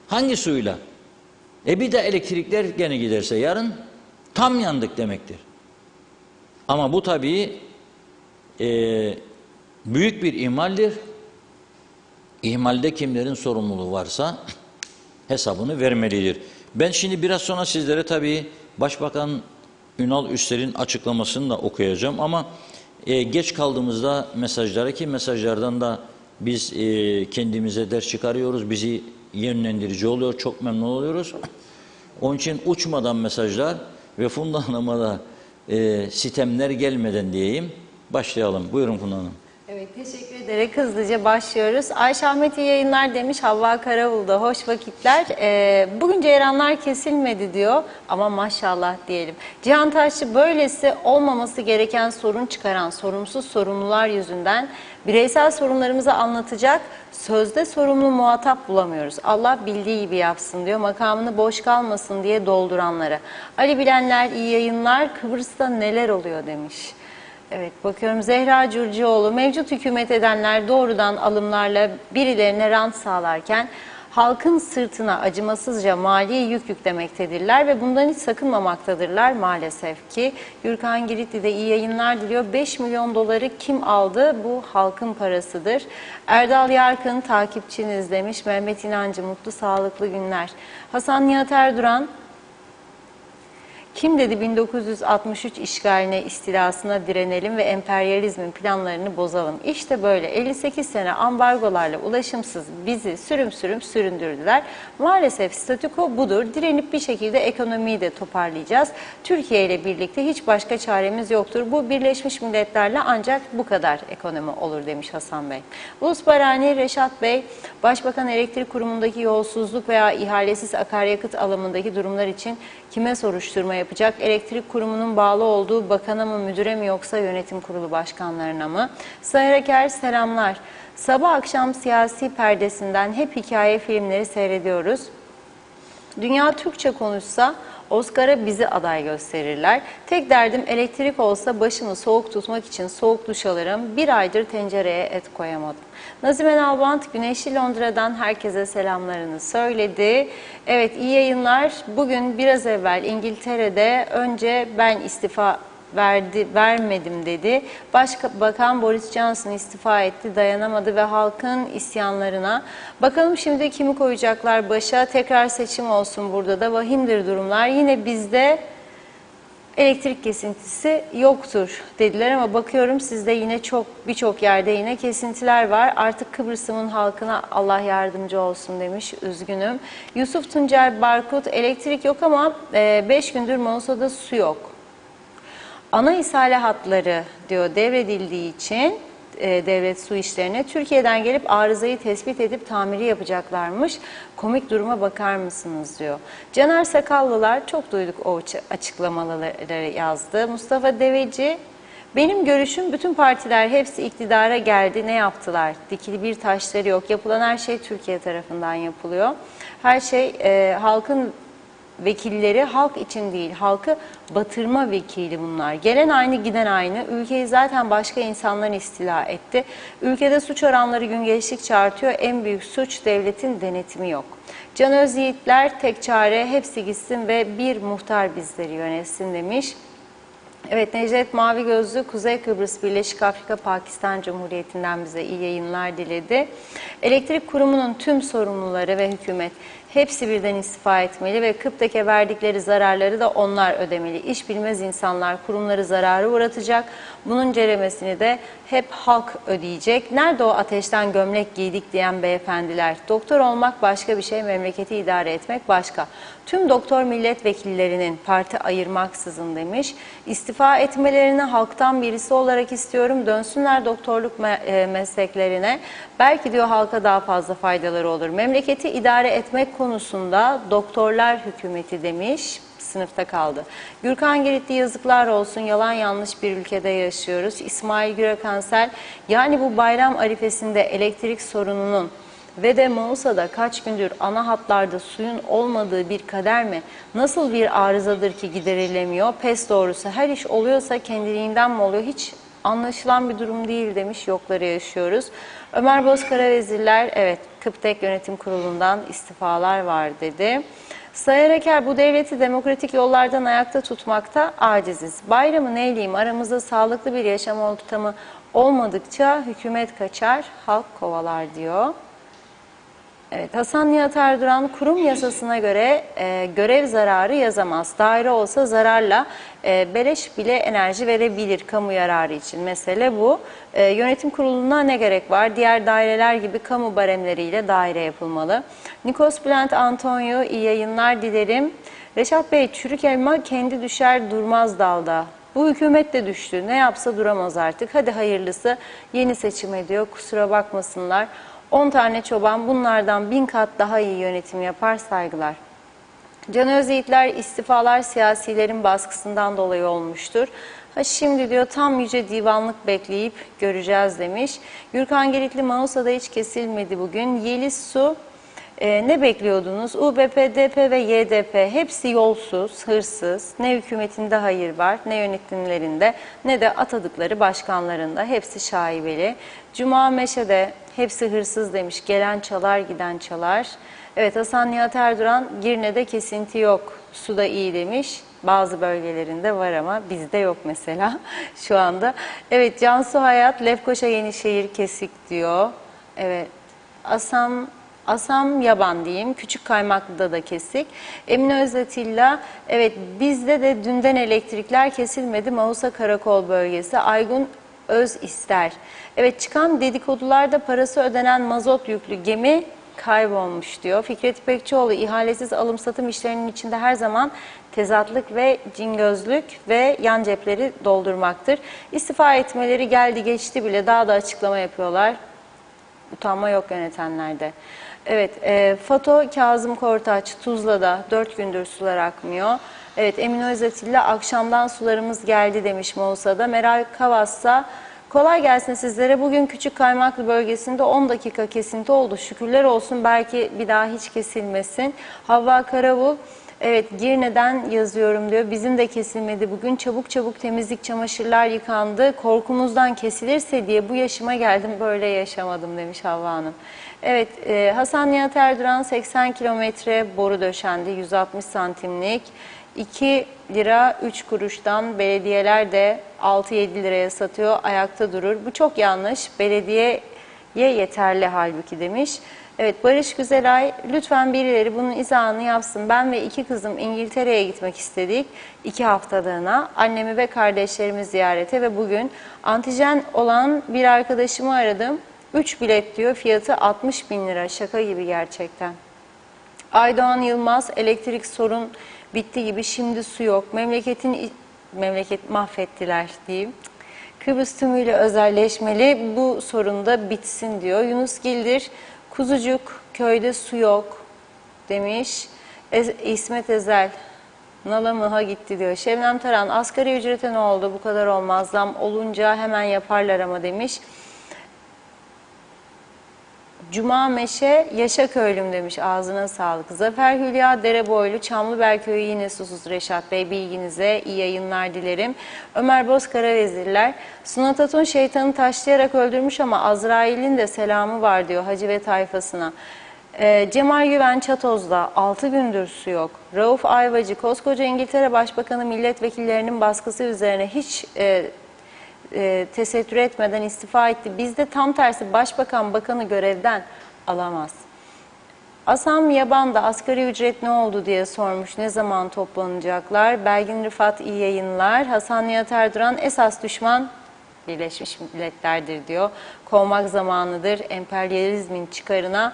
Hangi suyla? Bir de elektrikler gene giderse yarın tam yandık demektir. Ama bu tabii büyük bir ihmaldir. İhmalde kimlerin sorumluluğu varsa hesabını vermelidir. Ben şimdi biraz sonra sizlere tabii Başbakan Ünal Üster'in açıklamasını da okuyacağım ama geç kaldığımızda mesajlara, ki mesajlardan da biz kendimize ders çıkarıyoruz, bizi yönlendirici oluyor, çok memnun oluyoruz. Onun için uçmadan mesajlar ve Funda Hanım'a da sitemler gelmeden diyeyim, başlayalım. Buyurun Funda Hanım. Evet, teşekkür ederek hızlıca başlıyoruz. Ayşe Ahmet iyi yayınlar demiş, Havva Karavul'da hoş vakitler. Bugün ceyranlar kesilmedi diyor ama maşallah diyelim. Cihan Taşçı, böylesi olmaması gereken sorun çıkaran sorumsuz sorumlular yüzünden bireysel sorunlarımızı anlatacak sözde sorumlu muhatap bulamıyoruz. Allah bildiği gibi yapsın diyor, makamını boş kalmasın diye dolduranlara. Ali Bilenler iyi yayınlar, Kıbrıs'ta neler oluyor demiş. Evet, bakıyorum Zehra Curcioğlu, mevcut hükümet edenler doğrudan alımlarla birilerine rant sağlarken halkın sırtına acımasızca mali yük yüklemektedirler ve bundan hiç sakınmamaktadırlar maalesef ki. Gürkan Giritli de iyi yayınlar diliyor. 5 milyon doları kim aldı? Bu halkın parasıdır. Erdal Yarkın takipçiniz demiş. Mehmet İnancı, mutlu sağlıklı günler. Hasan Nihat Erduran, kim dedi 1963 işgaline, istilasına direnelim ve emperyalizmin planlarını bozalım? İşte böyle 58 sene ambargolarla ulaşımsız bizi sürüm sürüm süründürdüler. Maalesef statüko budur. Direnip bir şekilde ekonomiyi de toparlayacağız. Türkiye ile birlikte hiç başka çaremiz yoktur. Bu Birleşmiş Milletler'le ancak bu kadar ekonomi olur demiş Hasan Bey. Ulus Barani Reşat Bey, Başbakan Elektrik Kurumu'ndaki yolsuzluk veya ihalesiz akaryakıt alımındaki durumlar için kime soruşturma yapacak? Elektrik Kurumu'nun bağlı olduğu bakana mı, müdüre mi, yoksa yönetim kurulu başkanlarına mı? Sayar Aker selamlar. Sabah akşam siyasi perdesinden hep hikaye filmleri seyrediyoruz. Dünya Türkçe konuşsa Oscar'a bizi aday gösterirler. Tek derdim elektrik olsa başımı soğuk tutmak için soğuk duş alırım. Bir aydır tencereye et koyamadım. Nazime Nalbant Güneşli Londra'dan herkese selamlarını söyledi. Evet, iyi yayınlar. Bugün biraz evvel İngiltere'de önce ben istifa vermedim dedi. Başbakan Boris Johnson istifa etti, dayanamadı ve halkın isyanlarına. Bakalım şimdi kimi koyacaklar başa? Tekrar seçim olsun, burada da vahimdir durumlar. Yine bizde elektrik kesintisi yoktur dediler ama bakıyorum sizde yine birçok yerde yine kesintiler var. Artık Kıbrıs'ımın halkına Allah yardımcı olsun demiş, üzgünüm. Yusuf Tuncer Barkut, elektrik yok ama 5 gündür Mosa'da su yok. Ana ishale hatları diyor devredildiği için devlet su işlerine Türkiye'den gelip arızayı tespit edip tamiri yapacaklarmış. Komik duruma bakar mısınız diyor. Caner Sakallılar, çok duyduk o açıklamaları yazdı. Mustafa Deveci, benim görüşüm bütün partiler hepsi iktidara geldi, ne yaptılar? Dikili bir taşları yok. Yapılan her şey Türkiye tarafından yapılıyor. Her şey halkın vekilleri, halk için değil, halkı batırma vekili bunlar. Gelen aynı, giden aynı. Ülkeyi zaten başka insanlar istila etti. Ülkede suç oranları gün geçtikçe artıyor. En büyük suç devletin denetimi yok. Can Özyiğitler, tek çare hepsi gitsin ve bir muhtar bizleri yönetsin demiş. Evet, Necdet Mavi Gözlü, Kuzey Kıbrıs Birleşik Afrika Pakistan Cumhuriyeti'nden bize iyi yayınlar diledi. Elektrik Kurumu'nun tüm sorumluları ve hükümet Hepsi birden istifa etmeli ve Kıptek'e verdikleri zararları da onlar ödemeli. İş bilmez insanlar kurumları zarara uğratacak. Bunun ceremesini de hep halk ödeyecek. Nerede o ateşten gömlek giydik diyen beyefendiler? Doktor olmak başka bir şey, memleketi idare etmek başka. Tüm doktor milletvekillerinin parti ayırmaksızın demiş. İstifa etmelerini halktan birisi olarak istiyorum. Dönsünler doktorluk mesleklerine. Belki diyor halka daha fazla faydaları olur. Memleketi idare etmek konusunda doktorlar hükümeti demiş. Sınıfta kaldı. Gürkan Giritli yazıklar olsun, yalan yanlış bir ülkede yaşıyoruz. İsmail Gürakansel, yani bu bayram arifesinde elektrik sorununun ve de Mausa'da kaç gündür ana hatlarda suyun olmadığı bir kader mi? Nasıl bir arızadır ki giderilemiyor? Pes doğrusu her iş oluyorsa kendiliğinden mi oluyor? Hiç anlaşılan bir durum değil demiş, yokları yaşıyoruz. Ömer Bozkara vezirler, evet Kıptek Yönetim Kurulu'ndan istifalar var dedi. Sayar Eker, bu devleti demokratik yollardan ayakta tutmakta aciziz. Bayramı neyleyim, aramızda sağlıklı bir yaşam ortamı olmadıkça hükümet kaçar, halk kovalar diyor. Evet, Hasan Nihat Erduran, kurum yasasına göre görev zararı yazamaz. Daire olsa zararla beleş bile enerji verebilir kamu yararı için. Mesele bu. Yönetim kuruluna ne gerek var? Diğer daireler gibi kamu baremleriyle daire yapılmalı. Nikos Bülent Antonio, iyi yayınlar dilerim. Reşat Bey, çürük elma kendi düşer durmaz dalda. Bu hükümet de düştü. Ne yapsa duramaz artık. Hadi hayırlısı, yeni seçim ediyor. Kusura bakmasınlar. 10 tane çoban bunlardan 1000 kat daha iyi yönetim yapar, saygılar. Can Özyiğitler, istifalar siyasilerin baskısından dolayı olmuştur. Şimdi diyor tam yüce divanlık bekleyip göreceğiz demiş. Gürkan Giritli, Mausa'da hiç kesilmedi bugün. Yeliz Su, ne bekliyordunuz? UBP, DP ve YDP hepsi yolsuz, hırsız. Ne hükümetinde hayır var, ne yönetimlerinde, ne de atadıkları başkanlarında. Hepsi şaibeli. Cuma Meşe'de hepsi hırsız demiş. Gelen çalar, giden çalar. Evet, Hasan Nihat Erduran, Girne'de kesinti yok, su da iyi demiş. Bazı bölgelerinde var ama bizde yok mesela şu anda. Evet, Cansu Hayat, Lefkoşa Yenişehir kesik diyor. Evet, Asam Yaban diyeyim. Küçük Kaymaklı'da da kesik. Emine Özatilla, evet bizde de dünden elektrikler kesilmedi. Mausa Karakol bölgesi. Aygun Öz ister. Evet, çıkan dedikodularda parası ödenen mazot yüklü gemi kaybolmuş diyor. Fikret İpekçioğlu, ihalesiz alım satım işlerinin içinde her zaman tezatlık ve cingözlük ve yan cepleri doldurmaktır. İstifa etmeleri geldi geçti bile, daha da açıklama yapıyorlar. Utanma yok yönetenlerde. Evet, Fato Kazım Kortaç, Tuzla'da 4 gündür sular akmıyor. Evet, Emine Özatilla, akşamdan sularımız geldi demiş Mausa'da. Meral Kavas'sa, kolay gelsin sizlere. Bugün Küçük Kaymaklı bölgesinde 10 dakika kesinti oldu. Şükürler olsun, belki bir daha hiç kesilmesin. Havva Karavul, evet Girne'den yazıyorum diyor. Bizim de kesilmedi bugün. Çabuk çabuk temizlik, çamaşırlar yıkandı. Korkumuzdan kesilirse diye bu yaşıma geldim, böyle yaşamadım demiş Havva Hanım. Evet, Hasan Nihat Erduran, 80 kilometre boru döşendi, 160 santimlik. 2 lira 3 kuruştan belediyeler de 6-7 liraya satıyor, ayakta durur. Bu çok yanlış. Belediyeye yeterli halbuki demiş. Evet, Barış Güzelay, lütfen birileri bunun izahını yapsın. Ben ve 2 kızım İngiltere'ye gitmek istedik 2 haftalığına. Annemi ve kardeşlerimi ziyarete ve bugün antijen olan bir arkadaşımı aradım. 3 bilet diyor, fiyatı 60 bin lira. Şaka gibi gerçekten. Aydoğan Yılmaz, elektrik sorun bitti gibi, şimdi su yok. Memleket mahvettiler diyeyim. Kıbrıs tümüyle özelleşmeli, bu sorun da bitsin diyor. Yunus Gildir, Kuzucuk köyde su yok demiş. İsmet Ezel, Nala mıha gitti diyor. Şebnem Taran, asgari ücrete ne oldu, bu kadar olmaz, zam olunca hemen yaparlar ama demiş. Cuma Meşe, yaşa köylüm demiş, ağzına sağlık. Zafer Hülya Dereboylu, Çamlıbel köyü yine susuz Reşat Bey, bilginize iyi yayınlar dilerim. Ömer Bozkara vezirler, Sunat Atun şeytanı taşlayarak öldürmüş ama Azrail'in de selamı var diyor Hacı ve tayfasına. Cemal Güven Çatoz'da 6 gündür su yok. Rauf Ayvacı, koskoca İngiltere Başbakanı milletvekillerinin baskısı üzerine hiç tesettür etmeden istifa etti. Bizde tam tersi, başbakan bakanı görevden alamaz. Asam Yaban da asgari ücret ne oldu diye sormuş. Ne zaman toplanacaklar? Belgin Rıfat iyi yayınlar. Hasan Nihat Erduran esas düşman Birleşmiş Milletler'dir diyor. Kovmak zamanıdır. Emperyalizmin çıkarına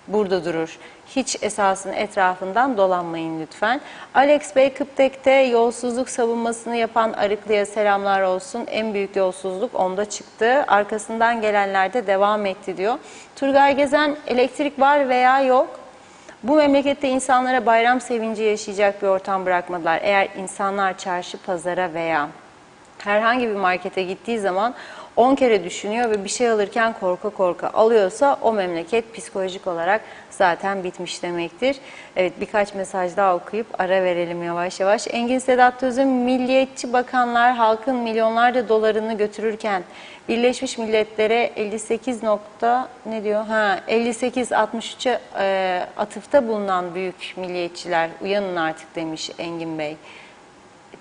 burada durur. Hiç esasın etrafından dolanmayın lütfen. Alex Bey Kıptek'te yolsuzluk savunmasını yapan Arıklı'ya selamlar olsun. En büyük yolsuzluk onda çıktı. Arkasından gelenler de devam etti diyor. Turgay Gezen elektrik var veya yok. Bu memlekette insanlara bayram sevinci yaşayacak bir ortam bırakmadılar. Eğer insanlar çarşı, pazara veya herhangi bir markete gittiği zaman 10 kere düşünüyor ve bir şey alırken korka korka alıyorsa o memleket psikolojik olarak zaten bitmiş demektir. Evet, birkaç mesaj daha okuyup ara verelim yavaş yavaş. Engin Sedat Töz'ün milliyetçi bakanlar halkın milyonlarca dolarını götürürken Birleşmiş Milletler'e 58-63'e atıfta bulunan büyük milliyetçiler uyanın artık demiş Engin Bey.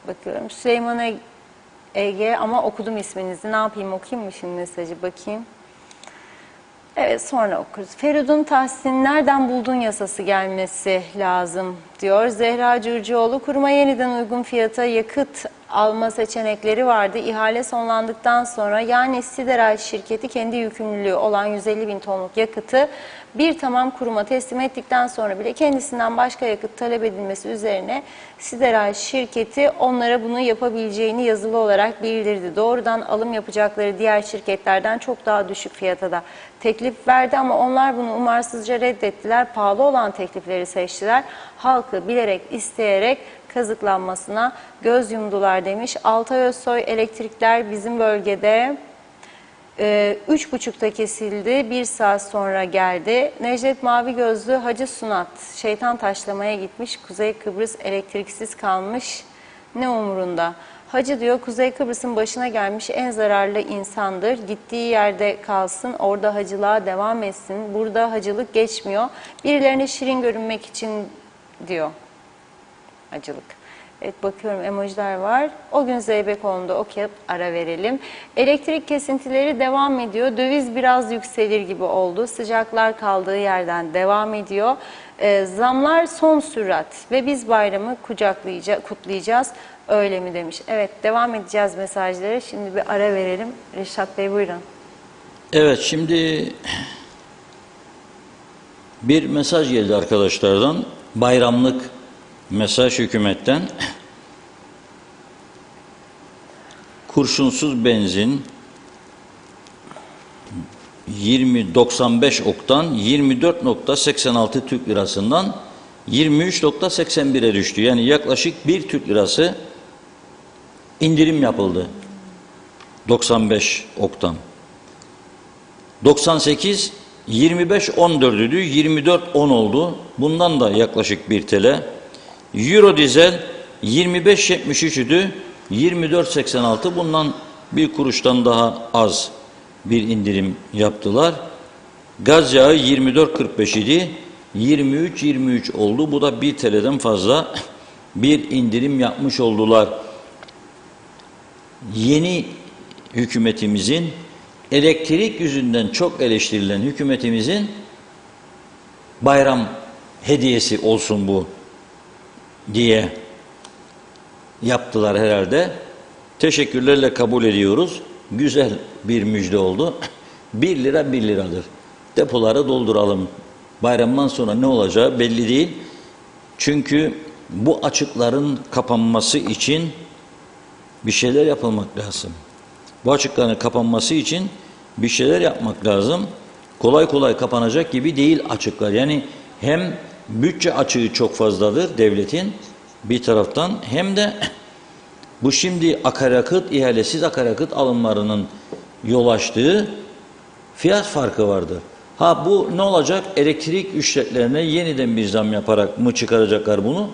Bakıyorum Süleyman Ege ama okudum isminizi. Ne yapayım, okuyayım mı şimdi mesajı, bakayım. Evet, sonra okuruz. Feridun Tahsin nereden buldun yasası gelmesi lazım diyor. Zehra Cürcüoğlu kuruma yeniden uygun fiyata yakıt alma seçenekleri vardı. İhale sonlandıktan sonra yani Sideral şirketi kendi yükümlülüğü olan 150 bin tonluk yakıtı bir tamam kuruma teslim ettikten sonra bile kendisinden başka yakıt talep edilmesi üzerine Sideral şirketi onlara bunu yapabileceğini yazılı olarak bildirdi. Doğrudan alım yapacakları diğer şirketlerden çok daha düşük fiyata da teklif verdi ama onlar bunu umarsızca reddettiler. Pahalı olan teklifleri seçtiler. Halkı bilerek, isteyerek kazıklanmasına göz yumdular demiş. Altay Özsoy elektrikler bizim bölgede 3.30'da kesildi. 1 saat sonra geldi. Necdet Mavi Gözlü Hacı Sunat şeytan taşlamaya gitmiş. Kuzey Kıbrıs elektriksiz kalmış. Ne umurunda? Hacı diyor Kuzey Kıbrıs'ın başına gelmiş en zararlı insandır. Gittiği yerde kalsın, orada hacılığa devam etsin. Burada hacılık geçmiyor. Birilerine şirin görünmek için diyor hacılık. Evet, bakıyorum emojiler var. O gün Zeybekoğlu'nda okuyup ara verelim. Elektrik kesintileri devam ediyor. Döviz biraz yükselir gibi oldu. Sıcaklar kaldığı yerden devam ediyor. Zamlar son sürat ve biz bayramı kutlayacağız. Öyle mi demiş. Evet, devam edeceğiz mesajlara. Şimdi bir ara verelim. Reşat Bey buyurun. Evet, şimdi bir mesaj geldi arkadaşlardan. Bayramlık mesaj hükümetten. Kurşunsuz benzin 20.95 oktan 24.86 Türk lirasından 23.81'e düştü. Yani yaklaşık 1 Türk lirası indirim yapıldı. 95 oktan. 98 25.14 idi. 24.10 oldu. Bundan da yaklaşık 1 TL. Euro dizel 25.73 idi. 24.86. Bundan bir kuruştan daha az bir indirim yaptılar. Gaz yağı 24.45 idi. 23.23 oldu. Bu da 1 TL'den fazla bir indirim yapmış oldular. Yeni hükümetimizin elektrik yüzünden çok eleştirilen hükümetimizin bayram hediyesi olsun bu diye yaptılar herhalde. Teşekkürlerle kabul ediyoruz. Güzel bir müjde oldu. 1 lira 1 liradır. Depoları dolduralım. Bayramdan sonra ne olacağı belli değil. Çünkü bu açıkların kapanması için bir şeyler yapılmak lazım. Bu açıkların kapanması için bir şeyler yapmak lazım. Kolay kolay kapanacak gibi değil açıklar. Yani hem bütçe açığı çok fazladır devletin bir taraftan hem de bu şimdi akaryakıt, ihalesiz akaryakıt alımlarının yol açtığı fiyat farkı vardır. Ha bu ne olacak? Elektrik ücretlerine yeniden bir zam yaparak mı çıkaracaklar bunu?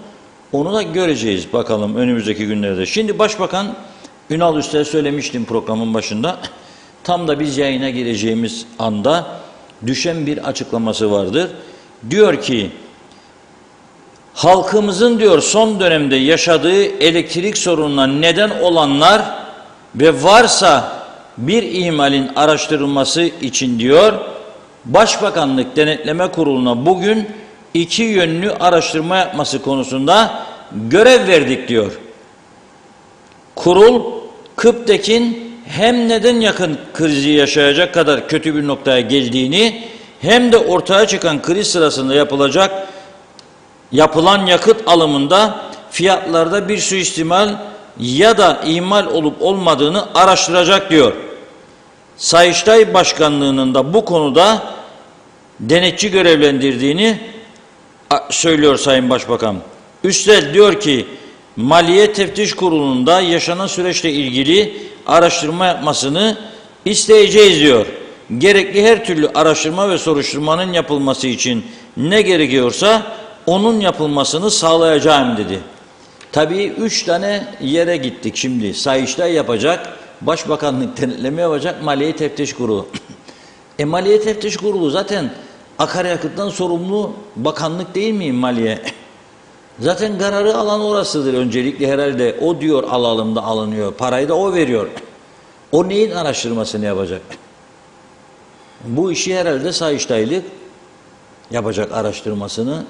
Onu da göreceğiz bakalım önümüzdeki günlerde. Şimdi Başbakan Ünal Üstel söylemiştim programın başında. Tam da biz yayına gireceğimiz anda düşen bir açıklaması vardır. Diyor ki halkımızın diyor son dönemde yaşadığı elektrik sorununa neden olanlar ve varsa bir ihmalin araştırılması için diyor Başbakanlık Denetleme Kurulu'na bugün iki yönlü araştırma yapması konusunda görev verdik diyor. Kurul, Kıptek'in hem neden yakın krizi yaşayacak kadar kötü bir noktaya geldiğini hem de ortaya çıkan kriz sırasında yapılan yakıt alımında fiyatlarda bir suistimal ya da ihmal olup olmadığını araştıracak diyor. Sayıştay Başkanlığı'nın da bu konuda denetçi görevlendirdiğini söylüyor Sayın Başbakan. Üstel diyor ki Maliye Teftiş Kurulu'nun da yaşanan süreçle ilgili araştırma yapmasını isteyeceğiz diyor. Gerekli her türlü araştırma ve soruşturmanın yapılması için ne gerekiyorsa onun yapılmasını sağlayacağım dedi. Tabii 3 tane yere gittik şimdi. Sayıştay yapacak, Başbakanlık denetleme yapacak, Maliye Teftiş Kurulu. Maliye Teftiş Kurulu zaten akaryakıttan sorumlu bakanlık değil miyim Maliye? Zaten kararı alan orasıdır öncelikle herhalde. O diyor alalım da alınıyor. Parayı da o veriyor. O neyin araştırmasını yapacak? Bu işi herhalde Sayıştaylık yapacak araştırmasını.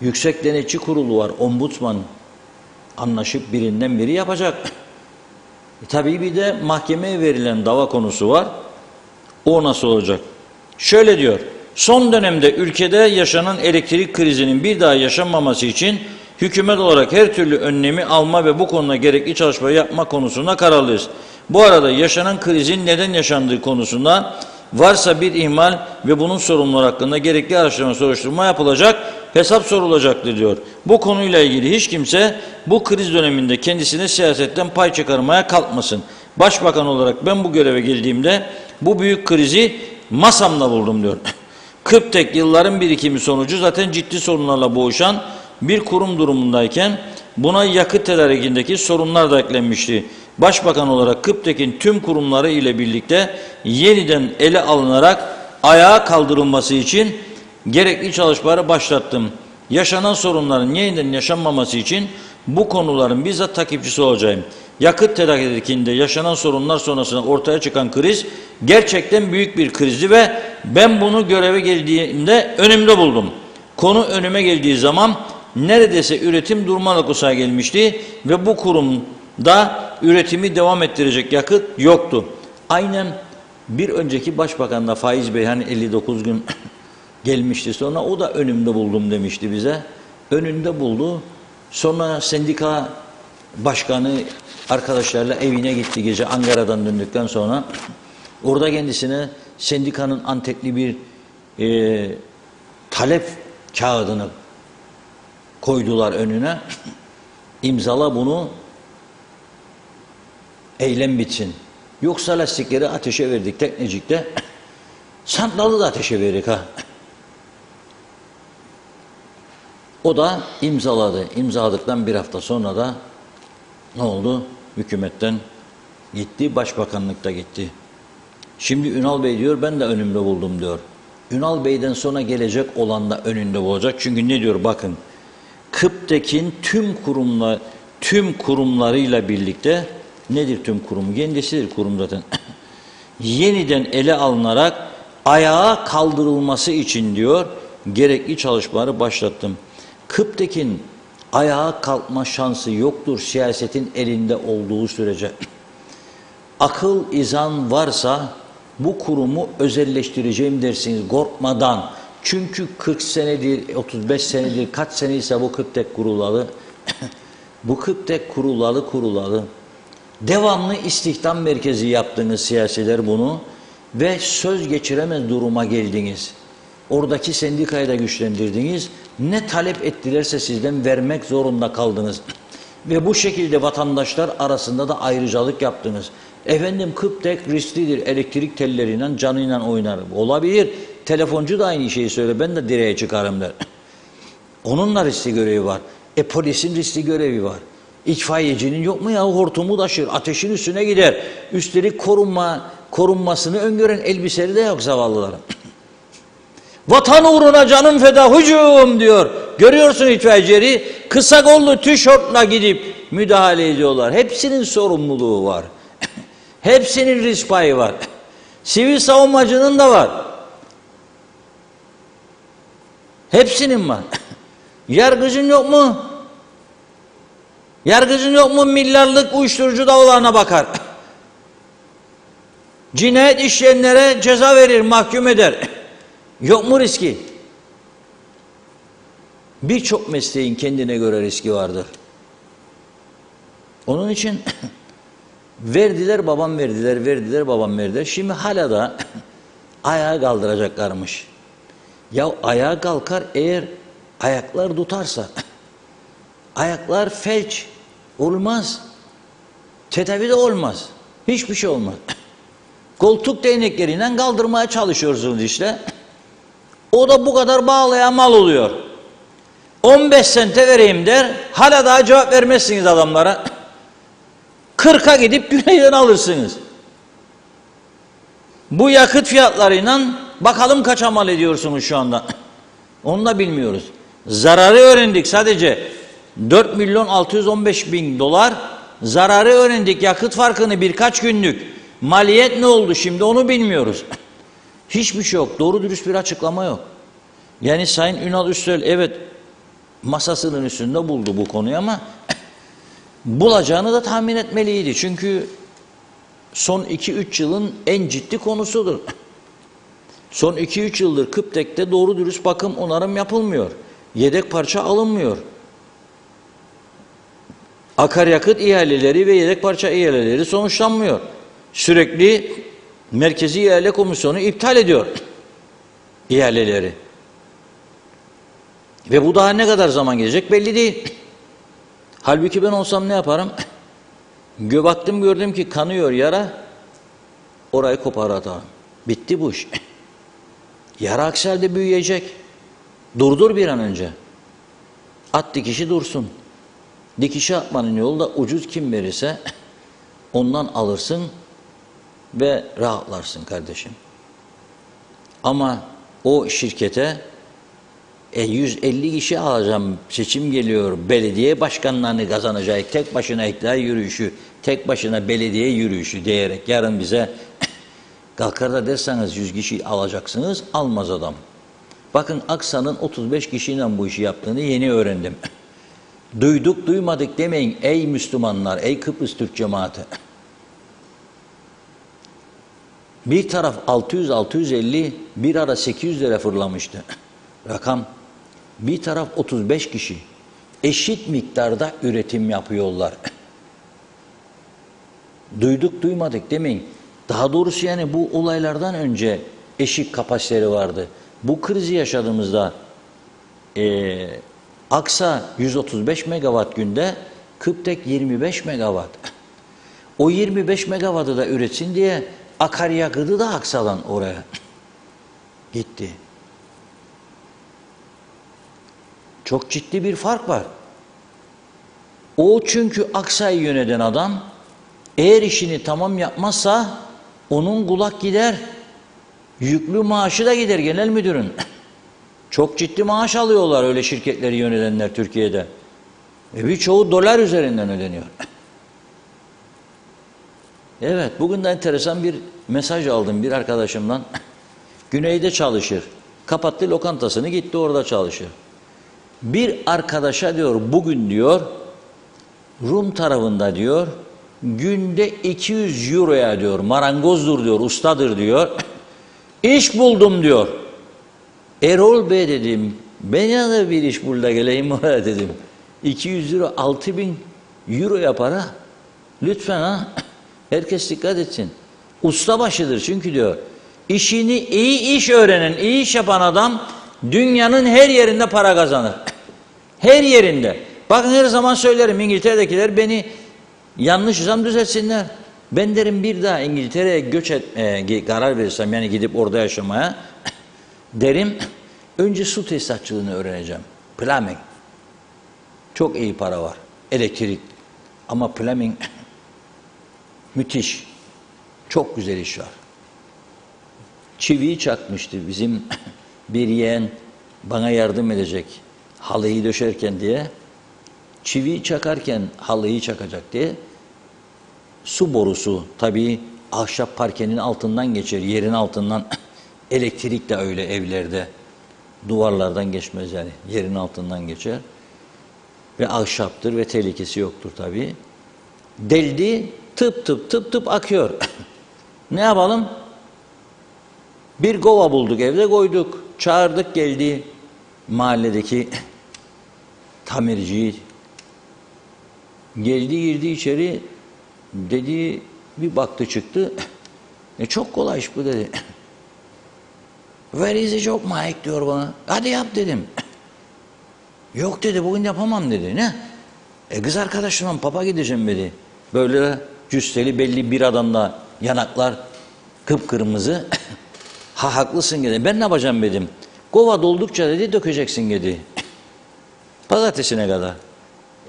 Yüksek Denetçi Kurulu var. Ombudsman anlaşıp birinden biri yapacak. Tabii bir de mahkemeye verilen dava konusu var. O nasıl olacak? Şöyle diyor. Son dönemde ülkede yaşanan elektrik krizinin bir daha yaşanmaması için hükümet olarak her türlü önlemi alma ve bu konuda gerekli çalışma yapma konusunda kararlıyız. Bu arada yaşanan krizin neden yaşandığı konusunda varsa bir ihmal ve bunun sorumluları hakkında gerekli araştırma soruşturma yapılacak, hesap sorulacaktır diyor. Bu konuyla ilgili hiç kimse bu kriz döneminde kendisine siyasetten pay çıkarmaya kalkmasın. Başbakan olarak ben bu göreve geldiğimde bu büyük krizi masamda buldum diyor. Kıptek yılların birikimi sonucu zaten ciddi sorunlarla boğuşan bir kurum durumundayken buna yakıt tedarikindeki sorunlar da eklenmişti. Başbakan olarak Kıptek'in tüm kurumları ile birlikte yeniden ele alınarak ayağa kaldırılması için gerekli çalışmaları başlattım. Yaşanan sorunların yeniden yaşanmaması için bu konuların bizzat takipçisi olacağım. Yakıt tedarikinde yaşanan sorunlar sonrasında ortaya çıkan kriz gerçekten büyük bir krizdi ve ben bunu göreve geldiğimde önümde buldum. Konu önüme geldiği zaman neredeyse üretim durma noktasına gelmişti ve bu kurumda üretimi devam ettirecek yakıt yoktu. Aynen bir önceki başbakan da Faiz Bey hani 59 gün gelmişti sonra o da önümde buldum demişti bize. Önünde buldu. Sonra sendika başkanı arkadaşlarla evine gitti gece Ankara'dan döndükten sonra. Orada kendisine sendikanın Antepli bir talep kağıdını koydular önüne. İmzala bunu, eylem bitsin. Yoksa lastikleri ateşe verdik Teknecik'te. Santralı da ateşe verdik ha. O da imzaladı. İmzaladıktan bir hafta sonra da ne oldu? Hükümetten gitti, başbakanlıkta gitti. Şimdi Ünal Bey diyor, ben de önümde buldum diyor. Ünal Bey'den sonra gelecek olan da önünde bulacak. Çünkü ne diyor bakın, Kıptek'in tüm kurumlarıyla birlikte, nedir tüm kurum? Kendisidir kurum zaten. Yeniden ele alınarak ayağa kaldırılması için diyor, gerekli çalışmaları başlattım. Kıptek'in ayağa kalkma şansı yoktur siyasetin elinde olduğu sürece. Akıl izan varsa bu kurumu özelleştireceğim dersiniz korkmadan. Çünkü 40 senedir, 35 senedir, kaç seneyse bu Kıptek kurulalı. Bu Kıptek kurulalı. Devamlı istihdam merkezi yaptınız siyasiler bunu ve söz geçiremez duruma geldiniz. Oradaki sendikayı da güçlendirdiniz. Ne talep ettilerse sizden vermek zorunda kaldınız. Ve bu şekilde vatandaşlar arasında da ayrıcalık yaptınız. Efendim Kıptek risklidir, elektrik telleriyle canıyla oynar. Olabilir. Telefoncu da aynı şeyi söyle, ben de direğe çıkarım der. Onun da riskli görevi var. Polisin riskli görevi var. İtfaiyecinin yok mu ya, hortumu taşır, ateşin üstüne gider. Üstelik korunmasını öngören elbiseli de yok zavallıların. Vatan uğruna canım feda hücum diyor. Görüyorsun itfaiyecileri kısa kollu tişörtle gidip müdahale ediyorlar. Hepsinin sorumluluğu var. Hepsinin risk payı var. Sivil savunmacının da var. Hepsinin var. Yargıcın yok mu? Yargıcın yok mu? Milyarlık uyuşturucu davalarına bakar. Cinayet işleyenlere ceza verir, mahkum eder. Yok mu riski? Birçok mesleğin kendine göre riski vardır. Onun için verdiler babam verdiler, verdiler babam verdiler. Şimdi hala da ayağa kaldıracaklarmış. Ya ayağa kalkar eğer ayaklar tutarsa. Ayaklar felç olmaz. Tedavi de olmaz. Hiçbir şey olmaz. Koltuk değnekleriyle kaldırmaya çalışıyorsunuz işte. O da bu kadar bağlayan mal oluyor. 15 sente vereyim der. Hala daha cevap vermezsiniz adamlara. 40'a gidip güneyden alırsınız. Bu yakıt fiyatlarıyla bakalım kaça mal ediyorsunuz şu anda. Onu da bilmiyoruz. Zararı öğrendik sadece 4 milyon 615 bin dolar. Zararı öğrendik, yakıt farkını birkaç günlük. Maliyet ne oldu şimdi onu bilmiyoruz. Hiçbir şey yok. Doğru dürüst bir açıklama yok. Yani Sayın Ünal Üstel evet masasının üstünde buldu bu konuyu ama bulacağını da tahmin etmeliydi. Çünkü son 2-3 yılın en ciddi konusudur. Son 2-3 yıldır Kıptek'te doğru dürüst bakım onarım yapılmıyor. Yedek parça alınmıyor. Akaryakıt ihaleleri ve yedek parça ihaleleri sonuçlanmıyor. Sürekli Merkezi İhale Komisyonu iptal ediyor ihaleleri. Ve bu daha ne kadar zaman gelecek belli değil. Halbuki ben olsam ne yaparım? Baktım gördüm ki kanıyor yara, orayı kopar atarım. Bitti bu iş. Yara aksi halde büyüyecek. Durdur bir an önce. At dikişi dursun. Dikişi atmanın yolu da ucuz kim verirse ondan alırsın ve rahatlarsın kardeşim. Ama o şirkete 150 kişi alacağım, seçim geliyor, belediye başkanlarını kazanacak, tek başına iktidar yürüyüşü, tek başına belediye yürüyüşü diyerek yarın bize kalkar da derseniz 100 kişi alacaksınız, almaz adam. Bakın Aksa'nın 35 kişiyle bu işi yaptığını yeni öğrendim. Duyduk duymadık demeyin ey Müslümanlar, ey Kıbrıs Türk cemaati. Bir taraf 600-650, bir ara 800 lira fırlamıştı rakam. Bir taraf 35 kişi. Eşit miktarda üretim yapıyorlar. Duyduk duymadık demeyin. Daha doğrusu yani bu olaylardan önce eşit kapasiteleri vardı. Bu krizi yaşadığımızda Aksa 135 megawatt günde, Kıptek 25 megawatt. O 25 megawattı da üretsin diye akaryakıtı da Aksa'dan oraya gitti. Çok ciddi bir fark var. O çünkü Aksa'yı yöneten adam eğer işini tamam yapmazsa onun kulak gider. Yüklü maaşı da gider genel müdürün. Çok ciddi maaş alıyorlar öyle şirketleri yönetenler Türkiye'de. Birçoğu dolar üzerinden ödeniyor. Evet, bugün de enteresan bir mesaj aldım bir arkadaşımdan. Güneyde çalışır. Kapattı lokantasını, gitti orada çalışır. Bir arkadaşa diyor bugün diyor Rum tarafında diyor günde 200 euroya diyor marangozdur diyor, ustadır diyor. İş buldum diyor. Erol Bey dedim, ben de bir iş bul da geleyim oraya dedim. 200 euro 6000 euro yapar ha. Lütfen ha. Herkes dikkat etsin. Ustabaşıdır çünkü diyor. İşini iyi iş öğrenen, iyi iş yapan adam dünyanın her yerinde para kazanır. Her yerinde. Bakın her zaman söylerim İngiltere'dekiler beni yanlışsam düzeltsinler. Ben derim bir daha İngiltere'ye göç etmeye karar verirsem yani gidip orada yaşamaya derim önce su tesisatçılığını öğreneceğim. Plumbing. Çok iyi para var. Elektrik. Ama plumbing müthiş. Çok güzel iş var. Çiviyi çakmıştı bizim bir yeğen bana yardım edecek halıyı döşerken diye. Çiviyi çakarken halıyı çakacak diye su borusu tabii ahşap parkenin altından geçer, yerin altından. Elektrik de öyle evlerde. Duvarlardan geçmez yani. Yerin altından geçer. Ve ahşaptır ve tehlikesi yoktur tabii. Deldi, tıp tıp tıp tıp akıyor. Ne yapalım? Bir kova bulduk, evde koyduk. Çağırdık, geldi mahalledeki tamirciyi. Geldi, girdi içeri. Dedi, bir baktı çıktı. Çok kolay iş bu dedi. Where is the job Mike diyor bana. Hadi yap dedim. Yok dedi, bugün yapamam dedi. Ne? Kız arkadaşımla papa gideceğim dedi. Böyle cüsseli belli bir adamla yanaklar kıpkırmızı. Ha haklısın dedi. Ben ne yapacağım dedim. Kova doldukça dedi dökeceksin dedi. Pazartesine kadar.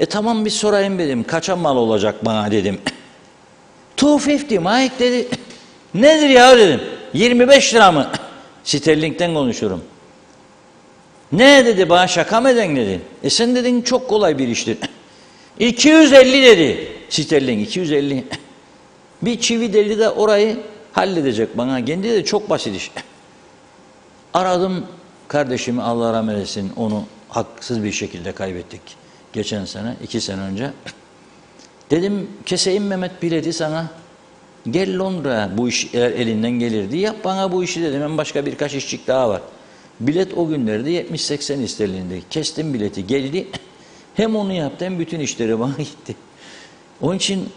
Tamam bir sorayım dedim. Kaça mal olacak bana dedim. 250 Mike dedi. Nedir ya dedim. 25 lira mı? Sterling'den konuşurum. Ne dedi, bana şaka mı eden dedi. Sen dedin çok kolay bir iştir. 250 dedi. Sterling 250. Bir çivi deli de orayı halledecek bana. Kendi de çok basit iş. Aradım kardeşimi, Allah rahmet eylesin, onu haksız bir şekilde kaybettik. Geçen sene, 2 sene önce. Dedim keseyim Mehmet bileti sana. Gel Londra, bu iş eğer elinden gelirdi. Yap bana bu işi dedim. Hem başka birkaç işçik daha var. Bilet o günlerde 70-80 sterlindi. Kestim bileti, geldi. Hem onu yaptı hem bütün işleri bana gitti. Onun için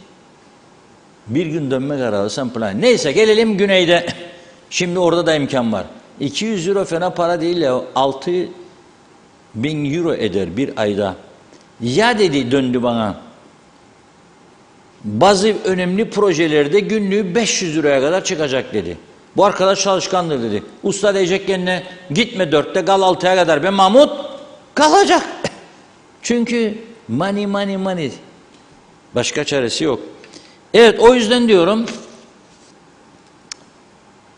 bir gün dönme kararı alsam plan. Neyse gelelim güneyde. Şimdi orada da imkan var. 200 euro fena para değil ya. 6.000 euro eder bir ayda. Ya dedi, döndü bana. Bazı önemli projelerde günlüğü 500 liraya kadar çıkacak dedi. Bu arkadaş çalışkandır dedi. Usta diyecek kendine gitme 4'te kal 6'ya kadar. Ben Mahmut kalacak. Çünkü money. Başka çaresi yok. Evet, o yüzden diyorum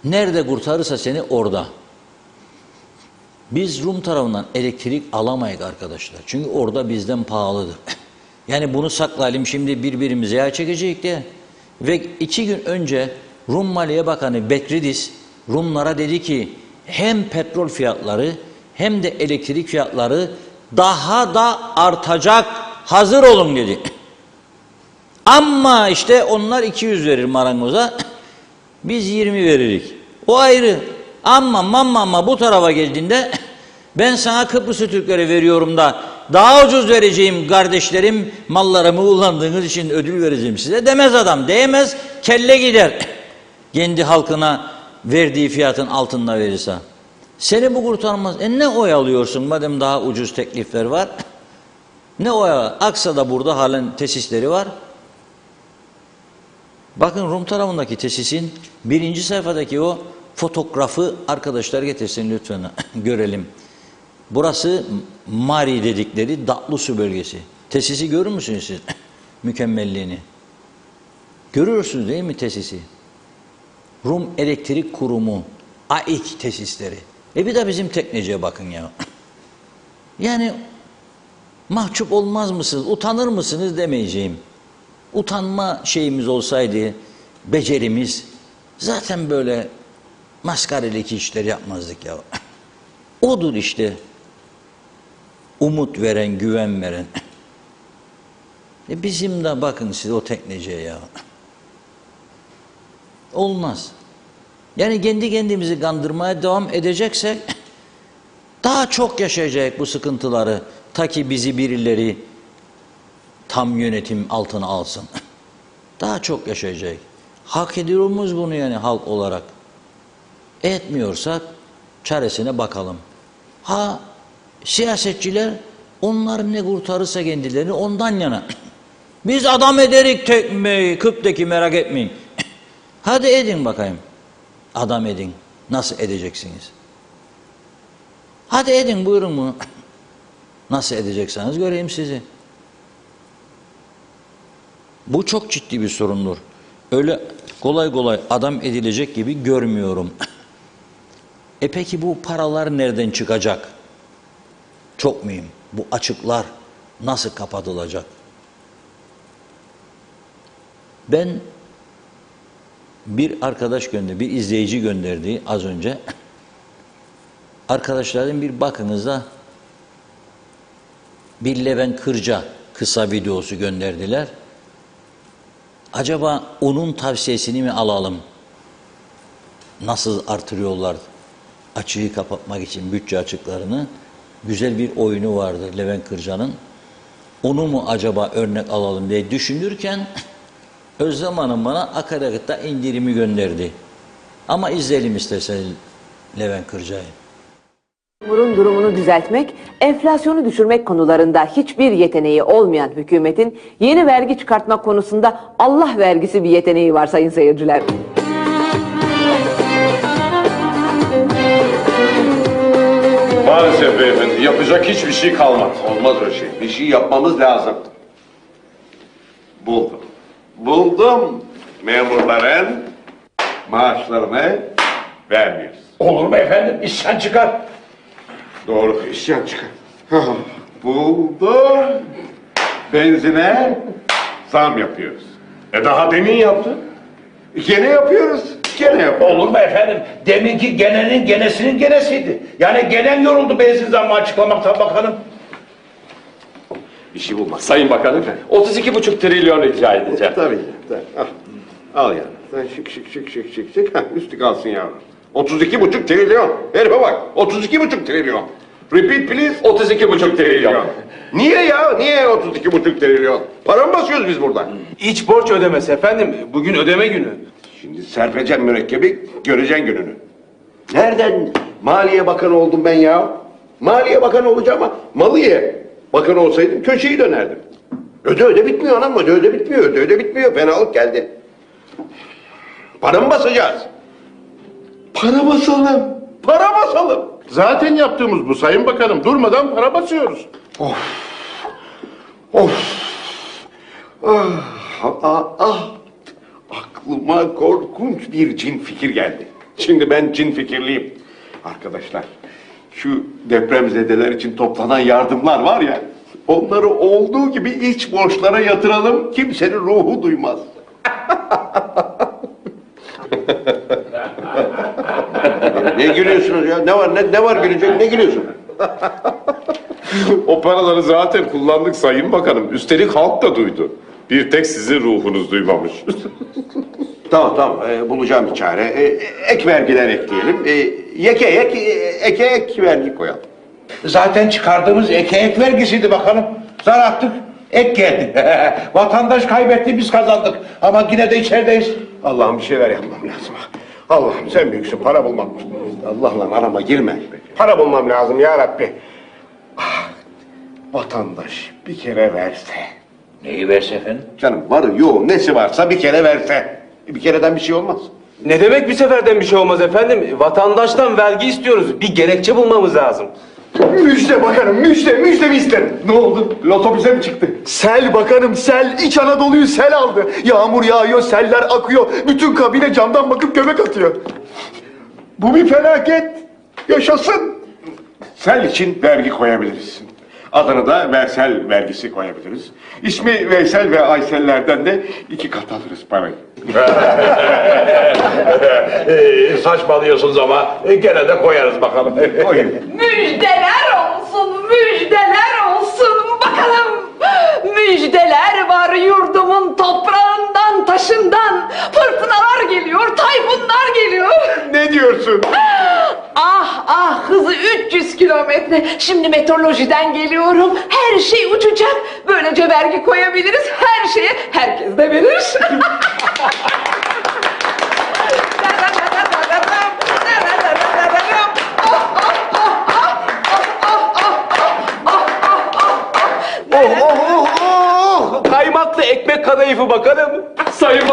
nerede kurtarırsa seni orada. Biz Rum tarafından elektrik alamayız arkadaşlar. Çünkü orada bizden pahalıdır. Yani bunu saklayalım, şimdi birbirimize yağ çekecek diye. Ve 2 gün önce Rum Maliye Bakanı Bekridis Rumlara dedi ki hem petrol fiyatları hem de elektrik fiyatları daha da artacak, hazır olun dedi. Ama işte onlar 200 verir marangoza, biz 20 veririk. O ayrı. Ama bu tarafa geldiğinde ben sana Kıbrıs'ı Türklere veriyorum da daha ucuz vereceğim kardeşlerim, mallarımı kullandığınız için ödül vereceğim size demez adam. Değmez, kelle gider. Kendi halkına verdiği fiyatın altında verirse. Seni bu kurtarmaz. Ne oy alıyorsun madem daha ucuz teklifler var? Ne oy? Aksa'da burada halen tesisleri var. Bakın Rum tarafındaki tesisin 1. sayfadaki o fotoğrafı arkadaşlar getirsin lütfen görelim. Burası Mari dedikleri Datlusu bölgesi. Tesisi görür müsünüz siz? Mükemmelliğini. Görüyorsunuz değil mi tesisi? Rum Elektrik Kurumu, AİK tesisleri. Bir de bizim tekneciye bakın ya. Yani mahcup olmaz mısınız, utanır mısınız demeyeceğim. Utanma şeyimiz olsaydı, becerimiz, zaten böyle maskarelik işler yapmazdık ya. Odur işte. Umut veren, güven veren. Bizim de bakın siz o tekneciye ya. Olmaz. Yani kendi kendimizi kandırmaya devam edeceksek daha çok yaşayacak bu sıkıntıları, ta ki bizi birileri tam yönetim altına alsın. Daha çok yaşayacak. Hak ediyor muyuz bunu yani halk olarak? Etmiyorsak çaresine bakalım. Ha siyasetçiler onlar ne kurtarırsa kendilerini ondan yana. Biz adam ederik Kıp'taki merak etmeyin. Hadi edin bakayım. Adam edin. Nasıl edeceksiniz? Hadi edin buyurun bunu. Nasıl edeceksiniz göreyim sizi. Bu çok ciddi bir sorundur. Öyle kolay kolay adam edilecek gibi görmüyorum. Peki bu paralar nereden çıkacak? Çok mühim. Bu açıklar nasıl kapatılacak? Ben bir arkadaş gönderdi, bir izleyici gönderdi az önce. Arkadaşlarım bir bakınız bir Levent Kırca kısa videosu gönderdiler. Acaba onun tavsiyesini mi alalım? Nasıl artırıyorlar açığı kapatmak için bütçe açıklarını? Güzel bir oyunu vardır Levent Kırca'nın. Onu mu acaba örnek alalım diye düşünürken Özlem Hanım bana akaryakıtta indirimi gönderdi. Ama izleyelim isterseniz Levent Kırca'yı. Memurun durumunu düzeltmek, enflasyonu düşürmek konularında hiçbir yeteneği olmayan hükümetin yeni vergi çıkartmak konusunda Allah vergisi bir yeteneği var sayın seyirciler. Maalesef beyefendi, yapacak hiçbir şey kalmadı. Olmaz öyle şey. Bir şey yapmamız lazım. Buldum. Buldum. Memurların maaşlarını vermiyoruz. Olur mu efendim? İşten çıkar. Doğru, isyan çıkar. Buldum. Benzine zam yapıyoruz. Daha demin yaptın. Gene yapıyoruz. Gene yapıyoruz. Olur mu efendim? Deminki genenin genesinin genesiydi. Yani genen yoruldu benzin zammı açıklamaktan bakanım. Bir şey bulmaz. Sayın Bakanım, 32,5 trilyon rica edeceğim. Tabii. Al. Al yani. Sen şık. Heh, üstü kalsın yavrum. 32,5 trilyon. Herife bak. 32,5 trilyon. Repeat please. 32,5 trilyon. Niye ya? Niye 32,5 trilyon? Para mı basıyoruz biz buradan? İç borç ödemesi efendim. Bugün ödeme günü. Şimdi serpeceğim mürekkebi, göreceksin gününü. Nereden Maliye Bakanı oldum ben ya? Maliye Bakanı olacağım ama Maliye Bakanı olsaydım köşeyi dönerdim. Öde bitmiyor anam, öde bitmiyor. Fenalık geldi. Para mı basacağız? Para basalım. Zaten yaptığımız bu sayın bakanım. Durmadan para basıyoruz. Aklıma korkunç bir cin fikir geldi. Şimdi ben cin fikirliyim. Arkadaşlar, şu depremzedeler için toplanan yardımlar var ya, onları olduğu gibi iç borçlara yatıralım, kimsenin ruhu duymaz. Ne gülüyorsunuz ya? Ne var gülecek? Ne gülüyorsun? O paraları zaten kullandık Sayın Bakanım. Üstelik halk da duydu. Bir tek sizin ruhunuz duymamış. Tamam, bulacağım bir çare. Ek vergiler ekleyelim. Ek vergi koyalım. Zaten çıkardığımız ek vergisiydi bakanım. Zar attık. Ek geldi. Vatandaş kaybetti, biz kazandık. Ama yine de içerideyiz. Allah'ım bir şeyler yapmam lazım. Allah'ım sen büyüksün, para bulmam. Allah'la arama girme. Para bulmam lazım ya Rabbi. Vatandaş bir kere verse. Neyi verse efendim? Canım varı yoğu nesi varsa bir kere verse. Bir kereden bir şey olmaz. Ne demek bir seferden bir şey olmaz efendim? Vatandaştan vergi istiyoruz. Bir gerekçe bulmamız lazım. Müjde bakanım, müjde isterim. Ne oldu? Loto bize mi çıktı? Sel bakanım, sel. İç Anadolu'yu sel aldı. Yağmur yağıyor, seller akıyor. Bütün kabine camdan bakıp göbek atıyor. Bu bir felaket. Yaşasın. Sel için vergi koyabiliriz. Adını da Veysel vergisi koyabiliriz. İsmi Veysel ve Aysellerden de 2 kat alırız parayı. Saçmalıyorsunuz ama gene de koyarız bakalım. Koyun. Müjdeler olsun bakalım. Müjdeler var yurdumun toprağından, taşından. Fırtınalar geliyor, tayfunlar geliyor. Ne diyorsun? Hızı 300 kilometre. Şimdi meteorolojiden geliyorum. Her şey uçacak. Böylece vergi koyabiliriz. Her şeye herkes de verir. Kaymaklı ekmek kadayıfı bakanım. Sayın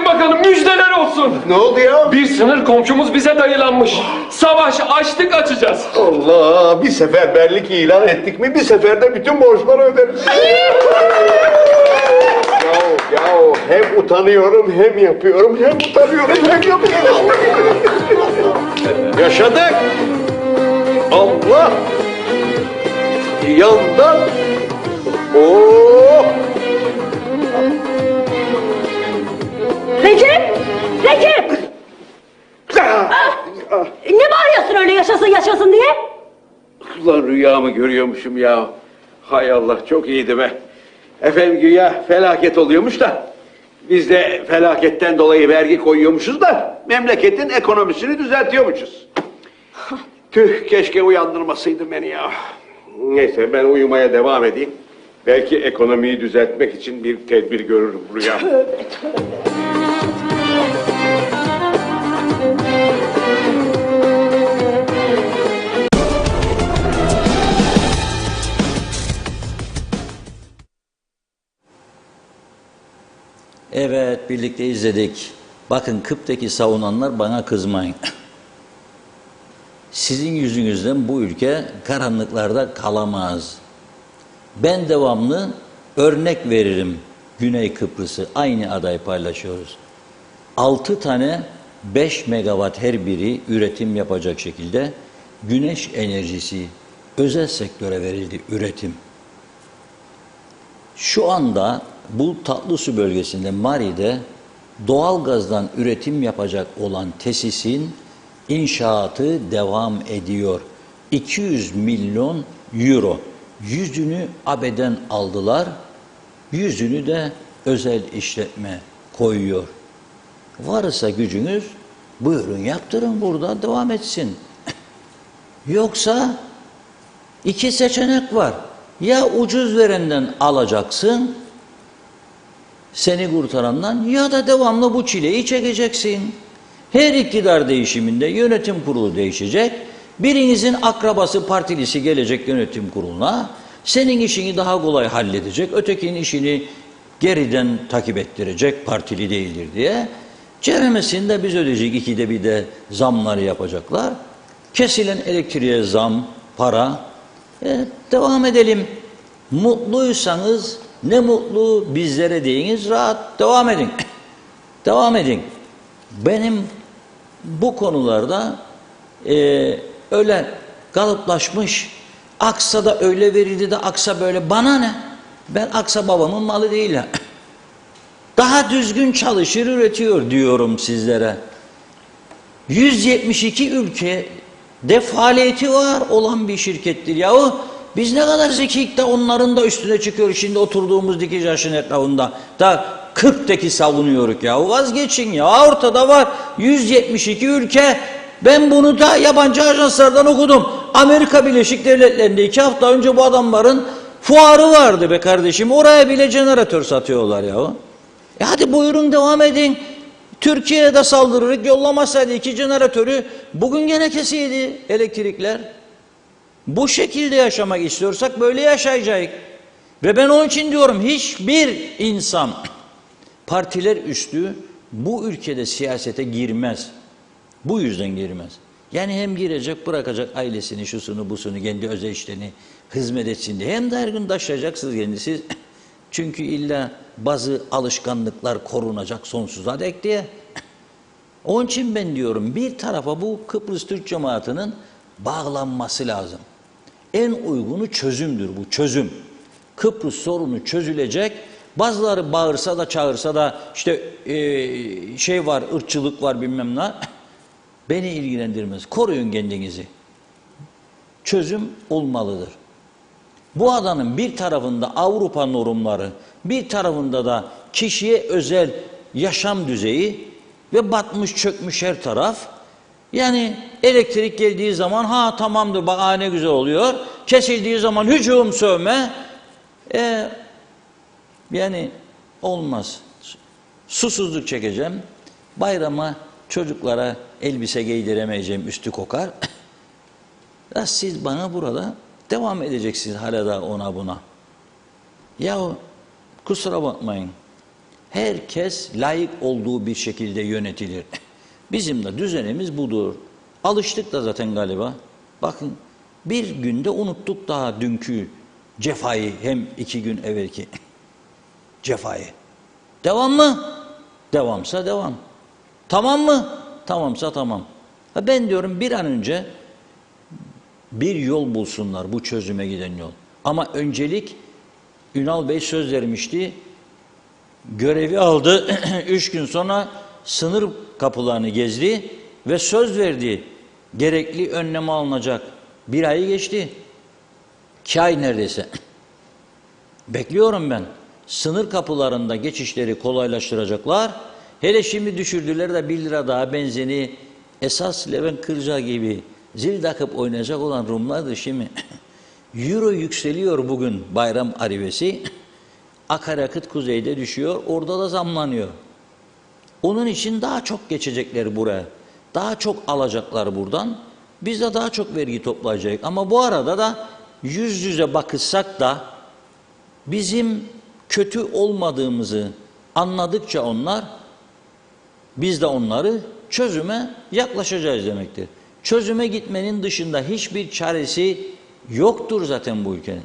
Bakanım müjdeler olsun. Ne oldu ya? Bir sınır komşumuz bize dayılanmış. Savaş açtık açacağız. Allah, bir seferberlik ilan ettik mi bir seferde bütün borçları öderiz. ya hem utanıyorum hem yapıyorum, hem utanıyorum hem yapıyorum. Yaşadık. Allah. Yandan. Oh. Recep! Ne bağırıyorsun öyle yaşasın yaşasın diye? Ulan rüyamı görüyormuşum ya. Hay Allah, çok iyiydi be. Efendim güya felaket oluyormuş da biz de felaketten dolayı vergi koyuyormuşuz da memleketin ekonomisini düzeltiyormuşuz. Tüh, keşke uyandırmasaydın beni ya. Neyse, ben uyumaya devam edeyim. Belki ekonomiyi düzeltmek için bir tedbir görürüm rüyam. Evet, birlikte izledik. Bakın, Kıp'taki savunanlar bana kızmayın. Sizin yüzünüzden bu ülke karanlıklarda kalamaz. Ben devamlı örnek veririm. Güney Kıbrıs'ı aynı aday paylaşıyoruz. 6 tane 5 megawatt her biri üretim yapacak şekilde güneş enerjisi özel sektöre verildi, üretim. Şu anda bu Tatlısu bölgesinde, Mari'de doğalgazdan üretim yapacak olan tesisin inşaatı devam ediyor. 200 milyon euro. 100'ünü AB'den aldılar, 100'ünü de özel işletme koyuyor. Varsa gücünüz buyurun yaptırın, burada devam etsin. Yoksa iki seçenek var. Ya ucuz verenden alacaksın, seni kurtarandan, ya da devamlı bu çileyi çekeceksin. Her iktidar değişiminde yönetim kurulu değişecek. Birinizin akrabası, partilisi gelecek yönetim kuruluna, senin işini daha kolay halledecek, ötekinin işini geriden takip ettirecek, partili değildir diye. Ceremesini de biz ödeyecek, ikide bir de zamları yapacaklar. Kesilen elektriğe zam, para. Devam edelim. Mutluysanız ne mutlu bizlere deyiniz, rahat devam edin. Devam edin. Benim bu konularda öyle kalıplaşmış, Aksa'da öyle verildi de Aksa böyle, bana ne? Ben Aksa babamın malı değil ya. Daha düzgün çalışır, üretiyor diyorum sizlere. 172 ülkede faaliyeti var olan bir şirkettir yahu. Biz ne kadar zekiyik de onların da üstüne çıkıyor. Şimdi oturduğumuz dikiş aşın etrafında da 40'teki savunuyoruz ya. Vazgeçin ya, ortada var 172 ülke. Ben bunu da yabancı ajanslardan okudum. Amerika Birleşik Devletleri'nde 2 hafta önce bu adamların fuarı vardı be kardeşim. Oraya bile jeneratör satıyorlar ya. Hadi buyurun devam edin. Türkiye'ye de saldırırız. Yollamasaydı 2 jeneratörü bugün gene kesiydi elektrikler. Bu şekilde yaşamak istiyorsak böyle yaşayacağız. Ve ben onun için diyorum, hiçbir insan partiler üstü bu ülkede siyasete girmez. Bu yüzden girmez. Yani hem girecek, bırakacak ailesini, şusunu, busunu, kendi özel işlerini hizmet etsin diye. Hem de her gün taşıyacaksınız kendisi. Çünkü illa bazı alışkanlıklar korunacak sonsuza dek diye. Onun için ben diyorum, bir tarafa bu Kıbrıs Türk cemaatinin bağlanması lazım. En uygunu çözümdür bu, çözüm. Kıbrıs sorunu çözülecek. Bazıları bağırsa da çağırsa da işte şey var, ırkçılık var, bilmem ne. Beni ilgilendirmez. Koruyun kendinizi. Çözüm olmalıdır. Bu adanın bir tarafında Avrupa normları, bir tarafında da kişiye özel yaşam düzeyi ve batmış çökmüş her taraf. Yani elektrik geldiği zaman ha tamamdır bak ne güzel oluyor. Kesildiği zaman hücum, sövme. Yani olmaz. Susuzluk çekeceğim. Bayrama çocuklara elbise giydiremeyeceğim, üstü kokar. Ya siz bana burada devam edeceksiniz hala da ona buna. Yahu kusura bakmayın. Herkes layık olduğu bir şekilde yönetilir. Bizim de düzenimiz budur. Alıştık da zaten galiba. Bakın bir günde unuttuk daha dünkü cefayı, hem 2 gün evvelki cefayı. Devam mı? Devamsa devam. Tamam mı? Tamamsa tamam. Ben diyorum bir an önce bir yol bulsunlar, bu çözüme giden yol. Ama öncelik, Ünal Bey söz vermişti. Görevi aldı. 3 gün sonra sınır kapılarını gezdi ve söz verdi. Gerekli önlem alınacak. 1 ayı geçti. 2 ay neredeyse. Bekliyorum ben. Sınır kapılarında geçişleri kolaylaştıracaklar. Hele şimdi düşürdüler de 1 lira daha benzini esas Levent Kırca gibi zil takıp oynayacak olan Rumlardır şimdi. Euro yükseliyor bugün bayram arifesi. Akaryakıt kuzeyde düşüyor. Orada da zamlanıyor. Onun için daha çok geçecekler buraya. Daha çok alacaklar buradan. Biz de daha çok vergi toplayacağız. Ama bu arada da yüz yüze bakışsak da bizim kötü olmadığımızı anladıkça onlar, biz de onları çözüme yaklaşacağız demektir. Çözüme gitmenin dışında hiçbir çaresi yoktur zaten bu ülkenin.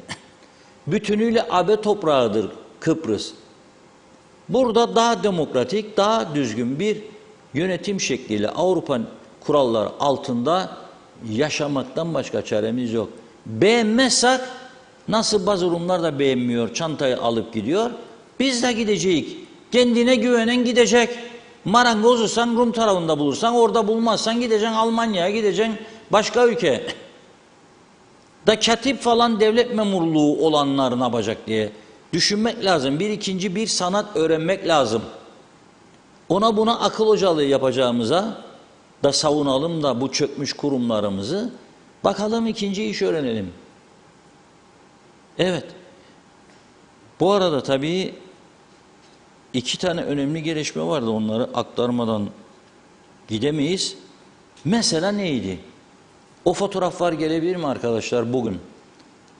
Bütünüyle AB toprağıdır Kıbrıs. Burada daha demokratik, daha düzgün bir yönetim şekliyle Avrupa kuralları altında yaşamaktan başka çaremiz yok. Beğenmezsek, nasıl bazı Rumlar da beğenmiyor, çantayı alıp gidiyor, biz de gideceğiz. Kendine güvenen gidecek. Marangozursan Rum tarafında bulursan, orada bulmazsan gideceksin Almanya'ya, gideceksin başka ülke. Da katip falan devlet memurluğu olanlar ne yapacak diye düşünmek lazım. Bir sanat öğrenmek lazım. Ona buna akıl hocalığı yapacağımıza da savunalım da bu çökmüş kurumlarımızı, bakalım ikinci iş öğrenelim. Evet. Bu arada tabii 2 tane önemli gelişme vardı, onları aktarmadan gidemeyiz. Mesela neydi? O fotoğraflar gelebilir mi arkadaşlar bugün?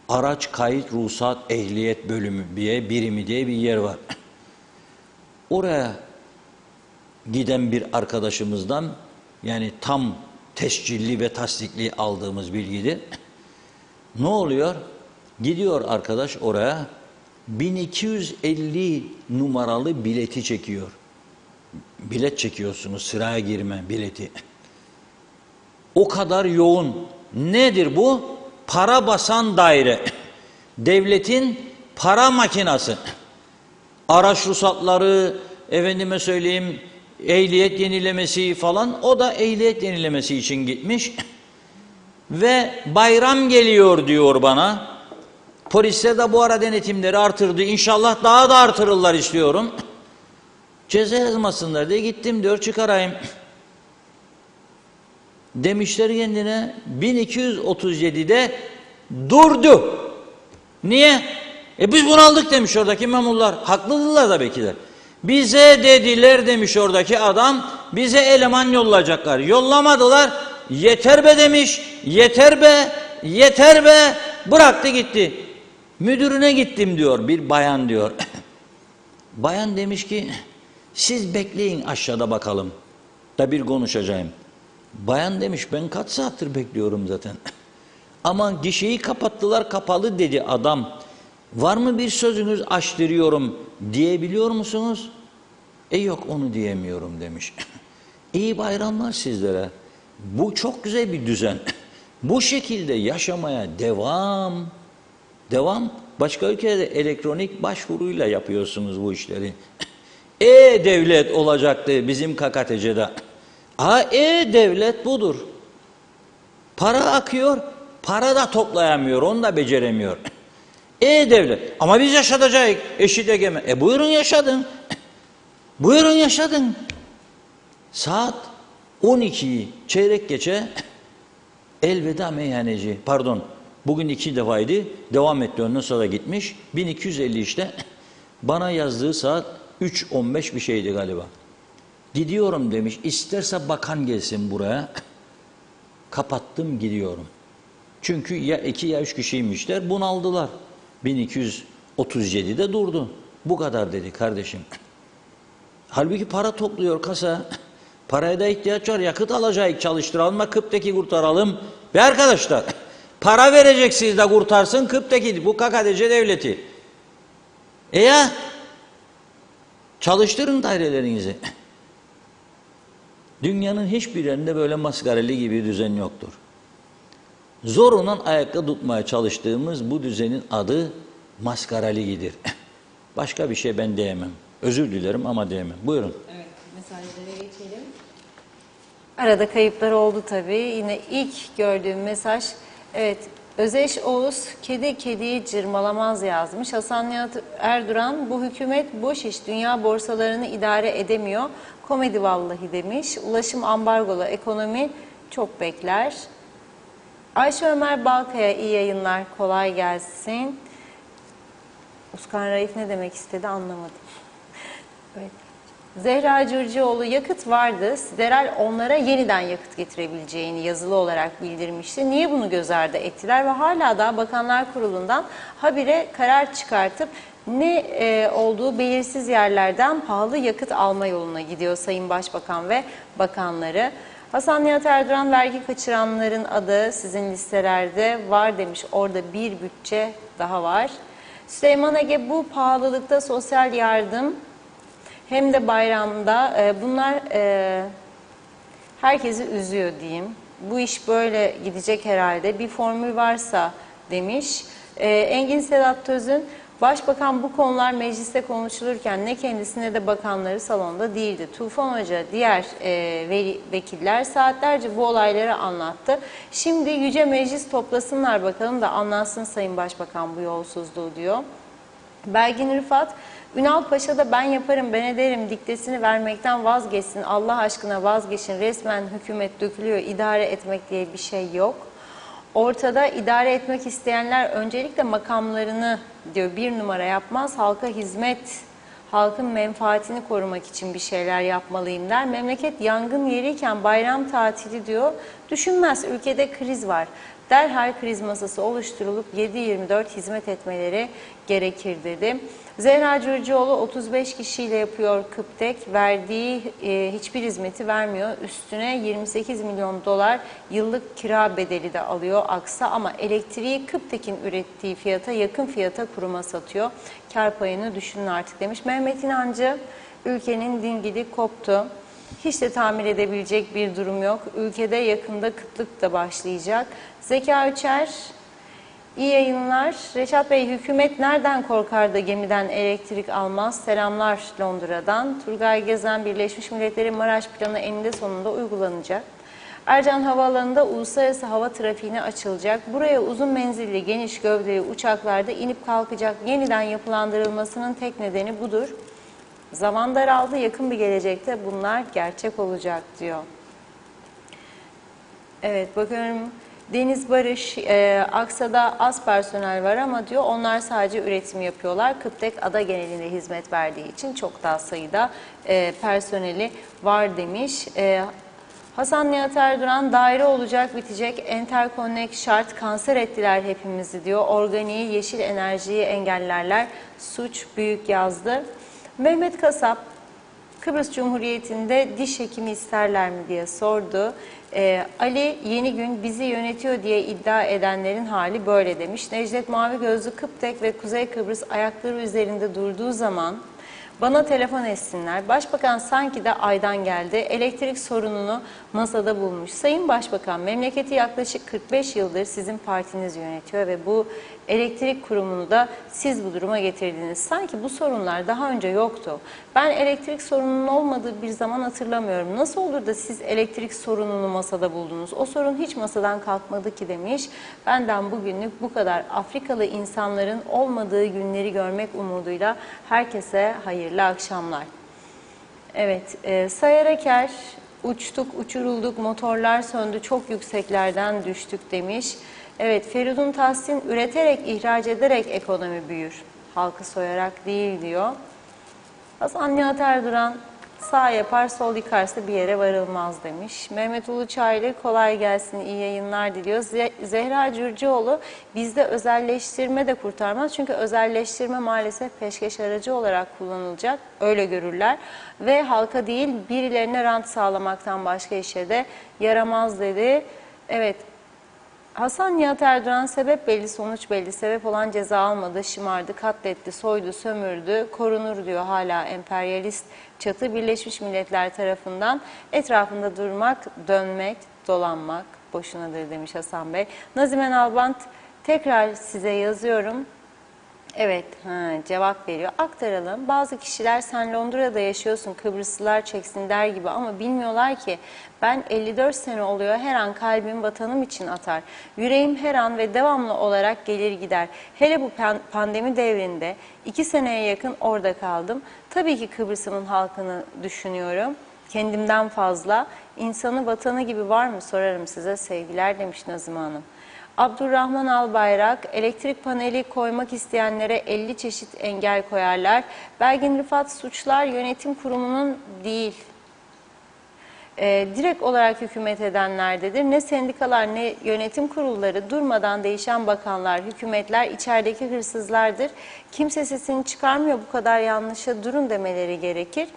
Araç kayıt ruhsat ehliyet bölümü diye, birimi diye bir yer var. Oraya giden bir arkadaşımızdan, yani tam tescilli ve tasdikli aldığımız bilgidir. Ne oluyor? Gidiyor arkadaş oraya, 1250 numaralı bileti çekiyor. Bilet çekiyorsunuz, sıraya girme bileti. O kadar yoğun. Nedir bu? Para basan daire. Devletin para makinası. Araç ruhsatları, efendime söyleyeyim, ehliyet yenilemesi falan, o da ehliyet yenilemesi için gitmiş. Ve bayram geliyor diyor bana. Polisler de bu ara denetimleri artırdı. İnşallah daha da artırırlar istiyorum. Ceza yazmasınlar diye gittim diyor, çıkarayım. Demişler kendine 1237'de durdu. Niye? Biz bunu aldık demiş oradaki memurlar. Haklıdırlar da belki de. Bize dediler demiş oradaki adam, bize eleman yollayacaklar. Yollamadılar. Yeter be demiş. Yeter be. Yeter be. Bıraktı gitti. Müdürüne gittim diyor, bir bayan diyor. Bayan demiş ki, siz bekleyin aşağıda bakalım. Da bir konuşacağım. Bayan demiş, ben kaç saattir bekliyorum zaten. Ama gişeyi kapattılar, kapalı dedi adam. Var mı bir sözünüz, açtırıyorum diyebiliyor musunuz? Yok, onu diyemiyorum demiş. İyi bayramlar sizlere. Bu çok güzel bir düzen. Bu şekilde yaşamaya devam. Devam. Başka ülkelerde elektronik başvuruyla yapıyorsunuz bu işleri. E-Devlet olacaktı bizim KKTC'de. E-Devlet budur. Para akıyor, para da toplayamıyor, onu da beceremiyor. E-Devlet. Ama biz yaşatacağız. Eşit egemen. Buyurun yaşadın. Buyurun yaşadın. Saat 12'yi çeyrek geçe elveda meyhaneci. Pardon. Bugün 2 defaydı. Devam etti. Ondan sonra gitmiş. 1250 işte. Bana yazdığı saat 3:15 bir şeydi galiba. Gidiyorum demiş. İsterse bakan gelsin buraya. Kapattım, gidiyorum. Çünkü ya 2 ya 3 kişiymişler. Bunaldılar. 1237'de durdu. Bu kadar dedi kardeşim. Halbuki para topluyor kasa. Paraya da ihtiyaç var. Yakıt alacağız, çalıştıralım, Kıp'taki kurtaralım. Ve arkadaşlar, para vereceksiniz de kurtarsın Kıp'taki bu KKTC devleti. Ya çalıştırın dairelerinizi. Dünyanın hiçbir yerinde böyle maskareli gibi bir düzen yoktur. Zorundan ayakta tutmaya çalıştığımız bu düzenin adı maskaraligidir. Başka bir şey ben diyemem. Özür dilerim ama diyemem. Buyurun. Evet, meselelere geçelim. Arada kayıplar oldu tabii. Yine ilk gördüğüm mesaj, evet, Özeş Oğuz, kedi kediyi cırmalamaz yazmış. Hasan Nihat Erduran, bu hükümet boş iş, dünya borsalarını idare edemiyor. Komedi vallahi demiş. Ulaşım ambargolu, ekonomi çok bekler. Ayşe Ömer Balkaya, iyi yayınlar, kolay gelsin. Uskan Raif ne demek istedi anlamadım. Evet. Zehra Cırcıoğlu, yakıt vardı. Sideral onlara yeniden yakıt getirebileceğini yazılı olarak bildirmişti. Niye bunu göz ardı ettiler ve hala da Bakanlar Kurulu'ndan habire karar çıkartıp ne olduğu belirsiz yerlerden pahalı yakıt alma yoluna gidiyor Sayın Başbakan ve bakanları. Hasan Nihat Erduran, vergi kaçıranların adı sizin listelerde var demiş. Orada bir bütçe daha var. Süleyman Ege, bu pahalılıkta sosyal yardım hem de bayramda bunlar herkesi üzüyor diyeyim. Bu iş böyle gidecek herhalde. Bir formül varsa demiş. Engin Sedat Tözün, Başbakan bu konular mecliste konuşulurken ne kendisi ne de bakanları salonda değildi. Tufan Hoca, diğer vekiller saatlerce bu olayları anlattı. Şimdi Yüce Meclis toplasınlar bakalım da anlatsın Sayın Başbakan bu yolsuzluğu diyor. Belgin Rıfat, Ünal Paşa da ben yaparım, ben ederim diktesini vermekten vazgeçsin. Allah aşkına vazgeçin. Resmen hükümet dökülüyor. İdare etmek diye bir şey yok. Ortada idare etmek isteyenler öncelikle makamlarını diyor bir numara yapmaz. Halka hizmet, halkın menfaatini korumak için bir şeyler yapmalıyım der. Memleket yangın yeriyken bayram tatili diyor. Düşünmez, ülkede kriz var. Derhal kriz masası oluşturulup 7/24 hizmet etmeleri gerekir dedi. Zehra Cürcüoğlu, 35 kişiyle yapıyor Kıptek, verdiği hiçbir hizmeti vermiyor. Üstüne 28 milyon dolar yıllık kira bedeli de alıyor Aksa, ama elektriği Kıptek'in ürettiği fiyata yakın fiyata kuruma satıyor. Kar payını düşünün artık demiş. Mehmet İnancı, ülkenin dingili koptu. Hiç de tamir edebilecek bir durum yok. Ülkede yakında kıtlık da başlayacak. Zeka Üçer, iyi yayınlar. Reşat Bey, hükümet nereden korkar da gemiden elektrik almaz? Selamlar Londra'dan. Turgay Gezen, Birleşmiş Milletler'in Maraş planı eninde sonunda uygulanacak. Ercan Havaalanı'nda uluslararası hava trafiğine açılacak. Buraya uzun menzilli, geniş gövdeli uçaklarda inip kalkacak. Yeniden yapılandırılmasının tek nedeni budur. Zaman daraldı, yakın bir gelecekte bunlar gerçek olacak diyor. Evet, bakıyorum. Deniz Barış, Aksa'da az personel var ama diyor onlar sadece üretim yapıyorlar. Kıptek ada genelinde hizmet verdiği için çok daha sayıda personeli var demiş. Hasan Nihat Erduran, daire olacak bitecek, Interconnect şart, kanser ettiler hepimizi diyor. Organiği, yeşil enerjiyi engellerler, suç büyük yazdı. Mehmet Kasap, Kıbrıs Cumhuriyeti'nde diş hekimi isterler mi diye sordu. Ali Yeni Gün, bizi yönetiyor diye iddia edenlerin hali böyle demiş. Necdet Mavi Gözlü, Kıptek ve Kuzey Kıbrıs ayakları üzerinde durduğu zaman bana telefon etsinler. Başbakan sanki de aydan geldi. Elektrik sorununu masada bulmuş. Sayın Başbakan, memleketi yaklaşık 45 yıldır sizin partiniz yönetiyor ve bu elektrik kurumunu da siz bu duruma getirdiniz. Sanki bu sorunlar daha önce yoktu. Ben elektrik sorununun olmadığı bir zaman hatırlamıyorum. Nasıl olur da siz elektrik sorununu masada buldunuz? O sorun hiç masadan kalkmadı ki demiş. Benden bugünlük bu kadar. Afrikalı insanların olmadığı günleri görmek umuduyla herkese hayırlı akşamlar. Evet, Sayar Eker, uçtuk, uçurulduk, motorlar söndü, çok yükseklerden düştük demiş. Evet, Feridun Tahsin, üreterek, ihraç ederek ekonomi büyür. Halkı soyarak değil diyor. Hasan Nihat Erduran, sağ yapar, sol yıkarsa bir yere varılmaz demiş. Mehmet Uluçaylı, kolay gelsin, iyi yayınlar diliyor. Zehra Cürcüoğlu, bizde özelleştirme de kurtarmaz. Çünkü özelleştirme maalesef peşkeş aracı olarak kullanılacak. Öyle görürler. Ve halka değil, birilerine rant sağlamaktan başka işe de yaramaz dedi. Evet. Hasan Nihat Erduran, sebep belli, sonuç belli. Sebep olan ceza almadı, şımardı, katletti, soydu, sömürdü, korunur diyor hala emperyalist çatı. Birleşmiş Milletler tarafından etrafında durmak, dönmek, dolanmak boşunadır demiş Hasan Bey. Nazime Nalbant, tekrar size yazıyorum. Evet, cevap veriyor. Aktaralım. Bazı kişiler sen Londra'da yaşıyorsun, Kıbrıslılar çeksin der gibi ama bilmiyorlar ki ben 54 sene oluyor her an kalbim vatanım için atar. Yüreğim her an ve devamlı olarak gelir gider. Hele bu pandemi devrinde 2 seneye yakın orada kaldım. Tabii ki Kıbrıs'ın halkını düşünüyorum. Kendimden fazla. İnsanı vatanı gibi var mı sorarım size sevgiler demiş Nazım Hanım. Abdurrahman Albayrak, elektrik paneli koymak isteyenlere 50 çeşit engel koyarlar. Belgin Rıfat, suçlar yönetim kurumunun değil, direkt olarak hükümet edenlerdedir. Ne sendikalar ne yönetim kurulları, durmadan değişen bakanlar, hükümetler içerideki hırsızlardır. Kimse sesini çıkarmıyor, bu kadar yanlışa durun demeleri gerekir.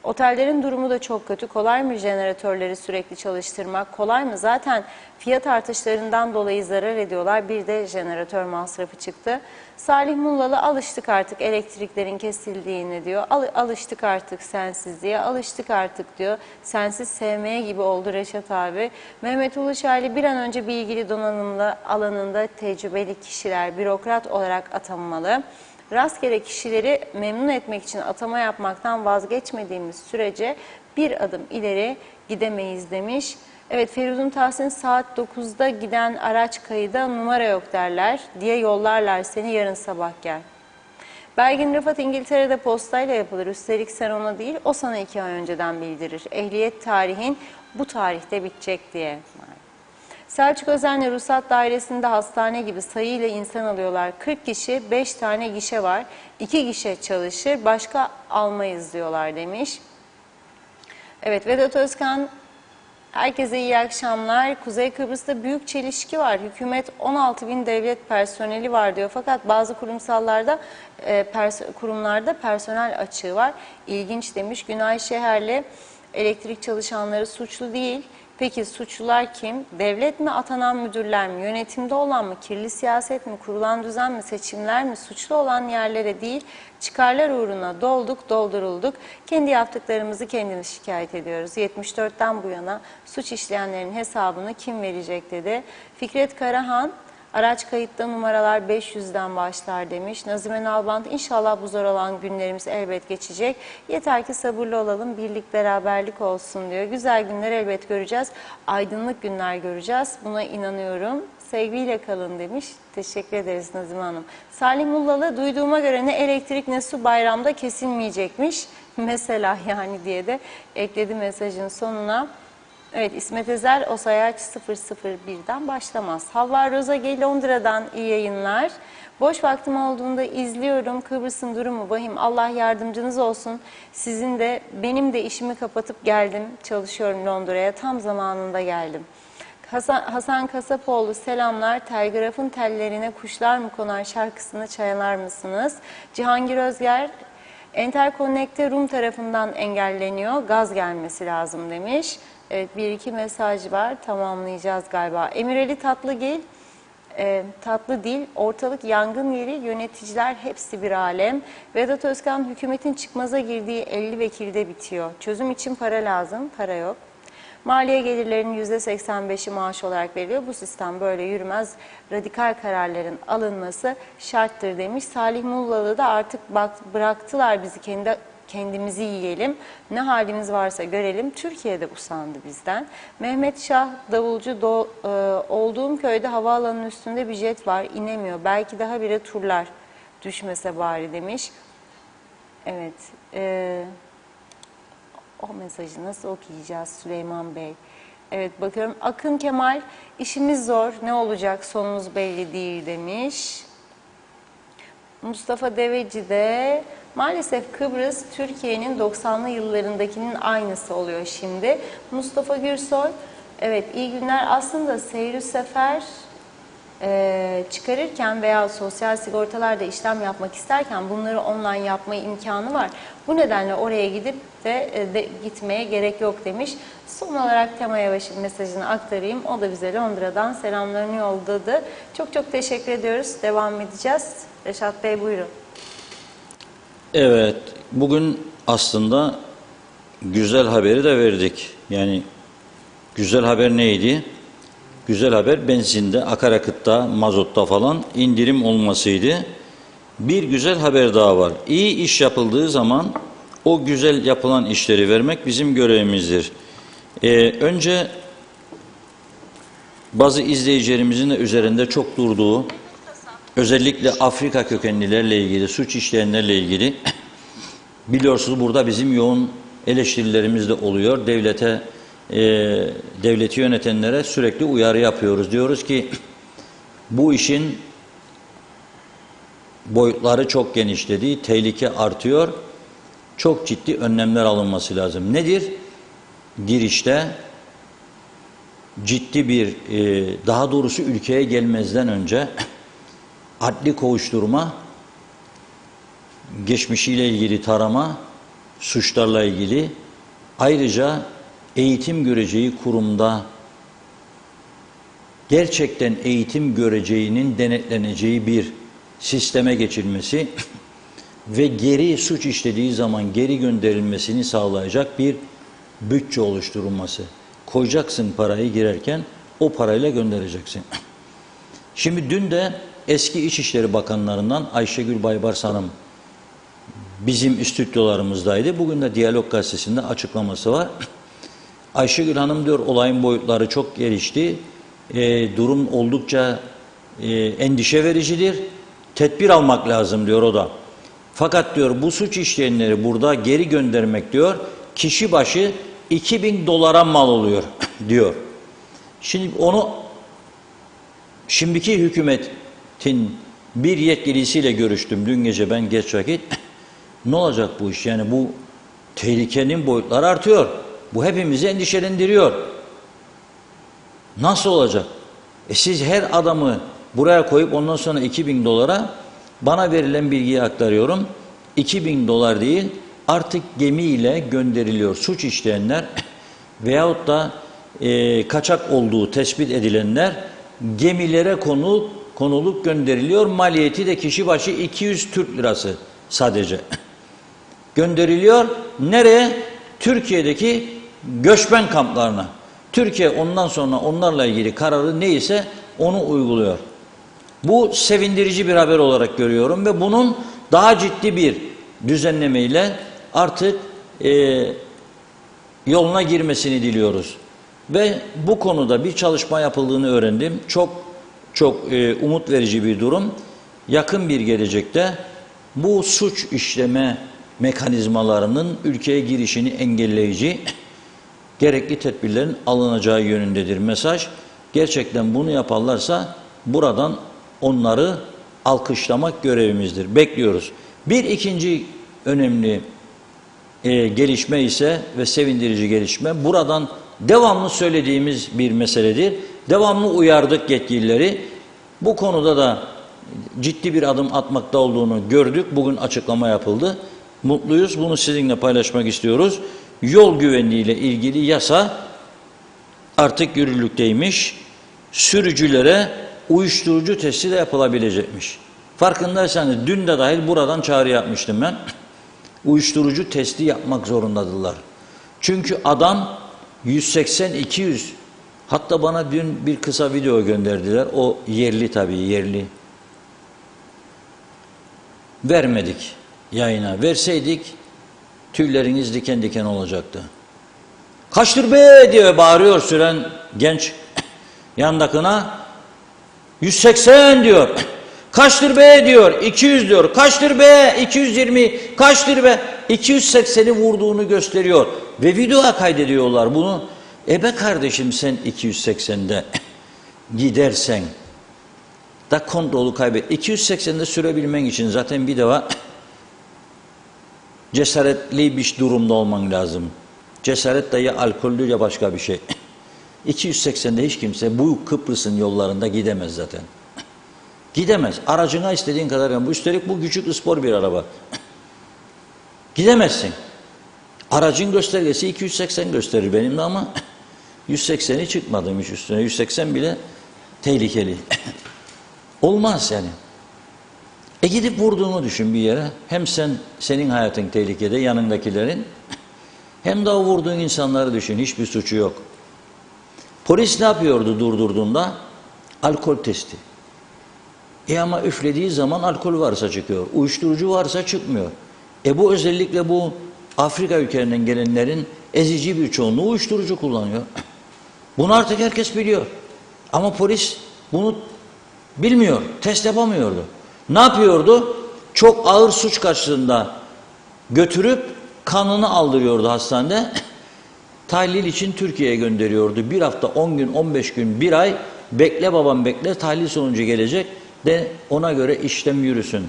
Otellerin durumu da çok kötü. Kolay mı jeneratörleri sürekli çalıştırmak? Kolay mı? Zaten fiyat artışlarından dolayı zarar ediyorlar. Bir de jeneratör masrafı çıktı. Salih Mullalı, alıştık artık elektriklerin kesildiğini diyor. Alıştık artık sensizliğe, alıştık artık diyor. Sensiz sevmeye gibi oldu Reşat abi. Mehmet Uluşaylı, bir an önce bilgili donanımlı alanında tecrübeli kişiler bürokrat olarak atanmalı. Rastgele kişileri memnun etmek için atama yapmaktan vazgeçmediğimiz sürece bir adım ileri gidemeyiz demiş. Evet, Feridun Tahsin, saat 9'da giden araç kayıda numara yok derler diye yollarlar seni, yarın sabah gel. Belgin Rıfat, İngiltere'de postayla yapılır. Üstelik sen ona değil, o sana 2 ay önceden bildirir. Ehliyet tarihin bu tarihte bitecek diye. Selçuk Özen'le ruhsat dairesinde hastane gibi sayıyla insan alıyorlar. 40 kişi, 5 tane gişe var. 2 gişe çalışır, başka almayız diyorlar demiş. Evet, Vedat Özkan, herkese iyi akşamlar. Kuzey Kıbrıs'ta büyük çelişki var. Hükümet 16.000 devlet personeli var diyor. Fakat bazı kurumlarda personel açığı var. İlginç demiş. Günay Şeherli, elektrik çalışanları suçlu değil. Peki suçlular kim? Devlet mi, atanan müdürler mi, yönetimde olan mı, kirli siyaset mi, kurulan düzen mi, seçimler mi? Suçlu olan yerlere değil, çıkarlar uğruna doldurulduk. Kendi yaptıklarımızı kendimiz şikayet ediyoruz. 74'ten bu yana suç işleyenlerin hesabını kim verecek dedi. Fikret Karahan, araç kayıtta numaralar 500'den başlar demiş. Nazime Nalbant, inşallah bu zor olan günlerimiz elbet geçecek. Yeter ki sabırlı olalım, birlik beraberlik olsun diyor. Güzel günler elbet göreceğiz. Aydınlık günler göreceğiz. Buna inanıyorum. Sevgiyle kalın demiş. Teşekkür ederiz Nazime Hanım. Salih Mullalı, duyduğuma göre ne elektrik ne su bayramda kesilmeyecekmiş. Mesela yani diye de ekledi mesajın sonuna. Evet, İsmet Ezel, o sayaç 001'den başlamaz. Havva Rozage, Londra'dan iyi yayınlar. Boş vaktim olduğunda izliyorum. Kıbrıs'ın durumu vahim. Allah yardımcınız olsun. Sizin de, benim de işimi kapatıp geldim. Çalışıyorum Londra'ya. Tam zamanında geldim. Hasan Kasapoğlu, selamlar. Telgrafın tellerine kuşlar mı konar şarkısını çalar mısınız? Cihangir Özger, Interconnect'te Rum tarafından engelleniyor. Gaz gelmesi lazım demiş. Evet, 1-2 mesaj var. Tamamlayacağız galiba. Emireli Tatlıgil, tatlı dil, ortalık yangın yeri, yöneticiler hepsi bir alem. Vedat Özkan, hükümetin çıkmaza girdiği 50 vekilde bitiyor. Çözüm için para lazım, para yok. Maliye gelirlerinin %85'i maaş olarak veriliyor. Bu sistem böyle yürümez. Radikal kararların alınması şarttır demiş. Salih Mullalı da artık bıraktılar bizi kendimizi yiyelim. Ne halimiz varsa görelim. Türkiye'de usandı bizden. Mehmet Şah davulcu, olduğum köyde havaalanının üstünde bir jet var. İnemiyor. Belki daha bire turlar. Düşmese bari demiş. Evet. O mesajı nasıl okuyacağız Süleyman Bey? Evet, bakıyorum. Akın Kemal, işimiz zor. Ne olacak? Sonumuz belli değil demiş. Mustafa Deveci de, maalesef Kıbrıs Türkiye'nin 90'lı yıllarındakinin aynısı oluyor şimdi. Mustafa Gürsoy, evet iyi günler. Aslında seyir sefer çıkarırken veya sosyal sigortalarda işlem yapmak isterken bunları online yapma imkanı var. Bu nedenle oraya gidip de gitmeye gerek yok demiş. Son olarak Tema Yavaş'ın mesajını aktarayım. O da bize Londra'dan selamlarını yolladı. Çok çok teşekkür ediyoruz. Devam edeceğiz. Reşat Bey buyurun. Evet, bugün aslında güzel haberi de verdik. Yani güzel haber neydi? Güzel haber benzinde, akaryakıtta, mazotta falan indirim olmasıydı. bir güzel haber daha var. İyi iş yapıldığı zaman o güzel yapılan işleri vermek bizim görevimizdir. Önce bazı izleyicilerimizin de üzerinde çok durduğu, özellikle Afrika kökenlilerle ilgili, suç işleyenlerle ilgili biliyorsunuz burada bizim yoğun eleştirilerimiz de oluyor. Devleti yönetenlere sürekli uyarı yapıyoruz. Diyoruz ki bu işin boyutları çok genişledi, tehlike artıyor. Çok ciddi önlemler alınması lazım. Nedir? Girişte ciddi bir, daha doğrusu ülkeye gelmezden önce adli kovuşturma, geçmişiyle ilgili tarama, suçlarla ilgili, ayrıca eğitim göreceği kurumda gerçekten eğitim göreceğinin denetleneceği bir sisteme geçilmesi ve geri suç işlediği zaman geri gönderilmesini sağlayacak bir bütçe oluşturulması. Koyacaksın parayı girerken, o parayla göndereceksin. Şimdi dün de eski İçişleri Bakanlarından Ayşegül Baybars Hanım bizim stüdyolarımızdaydı. Bugün de Diyalog Gazetesi'nde açıklaması var. Ayşegül Hanım diyor olayın boyutları çok gelişti. Durum oldukça endişe vericidir. Tedbir almak lazım diyor o da. Fakat diyor bu suç işleyenleri burada geri göndermek diyor kişi başı 2000 dolara mal oluyor diyor. Şimdi onu şimdiki hükümetin bir yetkilisiyle görüştüm dün gece ben geç vakit. Ne olacak bu iş? Yani bu tehlikenin boyutları artıyor. Bu hepimizi endişelendiriyor. Nasıl olacak? Siz her adamı buraya koyup ondan sonra 2000 dolara bana verilen bilgiyi aktarıyorum. 2000 dolar değil artık gemiyle gönderiliyor. Suç işleyenler veyahut da kaçak olduğu tespit edilenler gemilere konulup gönderiliyor. Maliyeti de kişi başı 200 Türk lirası sadece. Gönderiliyor. Nereye? Türkiye'deki göçmen kamplarına. Türkiye ondan sonra onlarla ilgili kararı neyse onu uyguluyor. Bu sevindirici bir haber olarak görüyorum ve bunun daha ciddi bir düzenlemeyle artık yoluna girmesini diliyoruz. Ve bu konuda bir çalışma yapıldığını öğrendim. Çok umut verici bir durum. Yakın bir gelecekte bu suç işleme mekanizmalarının ülkeye girişini engelleyici gerekli tedbirlerin alınacağı yönündedir mesaj. Gerçekten bunu yaparlarsa buradan onları alkışlamak görevimizdir. Bekliyoruz. Bir ikinci önemli gelişme ise ve sevindirici gelişme buradan devamlı söylediğimiz bir meseledir. Devamlı uyardık yetkilileri. Bu konuda da ciddi bir adım atmakta olduğunu gördük. Bugün açıklama yapıldı. Mutluyuz. Bunu sizinle paylaşmak istiyoruz. Yol güvenliği ile ilgili yasa artık yürürlükteymiş. Sürücülere uyuşturucu testi de yapılabilecekmiş. Farkındaysanız dün de dahil buradan çağrı yapmıştım ben. Uyuşturucu testi yapmak zorundadırlar. Çünkü adam 180-200 hatta bana dün bir kısa video gönderdiler. O yerli tabii yerli. Vermedik yayına. Verseydik tüyleriniz diken diken olacaktı. Kaçtır be diye bağırıyor süren genç yandakına. 180 diyor. Kaçtır be diyor. 200 diyor. Kaçtır be 220. Kaçtır be 280'i vurduğunu gösteriyor. Ve videoya kaydediyorlar bunu. Be kardeşim sen 280'de gidersen da kontrolü kaybet. 280'de sürebilmen için zaten bir defa cesaretli bir durumda olman lazım. Cesaret de ya alkollü ya başka bir şey. 280'de hiç kimse bu Kıbrıs'ın yollarında gidemez zaten. Gidemez. Aracına istediğin kadar yan. Üstelik bu küçük spor bir araba. Gidemezsin. Aracın göstergesi 280 gösterir benim de ama 180'i çıkmadıymış üstüne. 180 bile tehlikeli. Olmaz yani. Gidip vurduğunu düşün bir yere. Hem senin hayatın tehlikede, yanındakilerin. Hem de o vurduğun insanları düşün. Hiçbir suçu yok. Polis ne yapıyordu durdurduğunda? Alkol testi. Ama üflediği zaman alkol varsa çıkıyor. Uyuşturucu varsa çıkmıyor. Bu özellikle bu Afrika ülkelerinden gelenlerin ezici bir çoğunluğu uyuşturucu kullanıyor. Bunu artık herkes biliyor. Ama polis bunu bilmiyor, test yapamıyordu. Ne yapıyordu? Çok ağır suç karşısında götürüp kanını aldırıyordu hastanede. Tahlil için Türkiye'ye gönderiyordu. 1 hafta, 10 gün, 15 gün, 1 ay bekle babam bekle, tahlil sonucu gelecek de ona göre işlem yürüsün.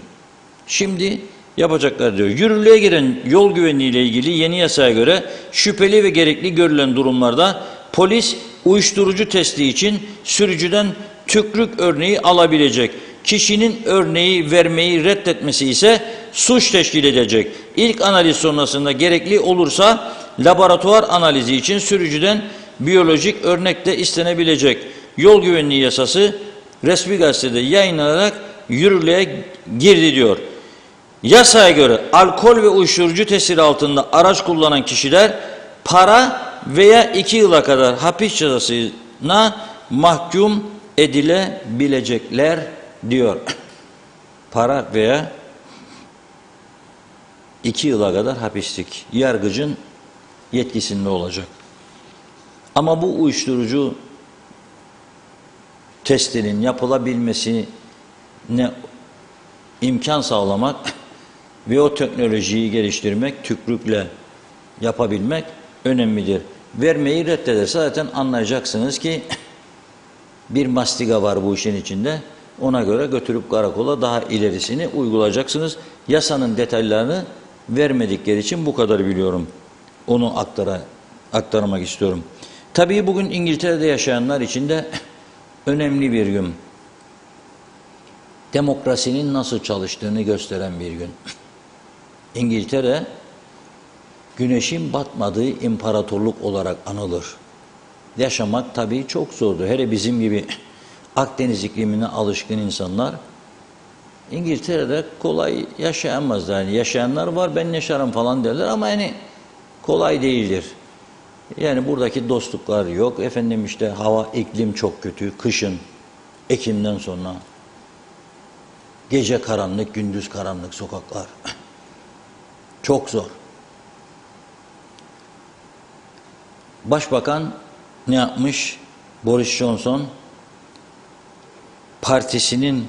Şimdi yapacaklar diyor. Yürürlüğe giren yol güvenliği ile ilgili yeni yasaya göre şüpheli ve gerekli görülen durumlarda polis uyuşturucu testi için sürücüden tükrük örneği alabilecek. Kişinin örneği vermeyi reddetmesi ise suç teşkil edecek. İlk analiz sonrasında gerekli olursa laboratuvar analizi için sürücüden biyolojik örnek de istenebilecek. Yol güvenliği yasası resmi gazetede yayınlanarak yürürlüğe girdi diyor. Yasaya göre alkol ve uyuşturucu tesiri altında araç kullanan kişiler para veya 2 yıla kadar hapis cezasına mahkum edilebilecekler diyor. Para veya 2 yıla kadar hapislik yargıcın yetkisinde olacak. Ama bu uyuşturucu testinin yapılabilmesine imkan sağlamak ve o teknolojiyi geliştirmek, tükrükle yapabilmek önemlidir. Vermeyi reddederse zaten anlayacaksınız ki bir mastiga var bu işin içinde. Ona göre götürüp karakola daha ilerisini uygulayacaksınız. Yasanın detaylarını vermedikleri için bu kadar biliyorum. Onu aktarmak istiyorum. Tabii bugün İngiltere'de yaşayanlar için de önemli bir gün. Demokrasinin nasıl çalıştığını gösteren bir gün. İngiltere, güneşin batmadığı imparatorluk olarak anılır. Yaşamak tabii çok zordu. Hele bizim gibi Akdeniz iklimine alışkın insanlar İngiltere'de kolay yaşayamazlar. Yani yaşayanlar var, ben yaşarım falan derler ama yani kolay değildir. Yani buradaki dostluklar yok. Efendim işte hava, iklim çok kötü. Kışın, Ekim'den sonra gece karanlık, gündüz karanlık sokaklar. Çok zor. Başbakan ne yapmış? Boris Johnson partisinin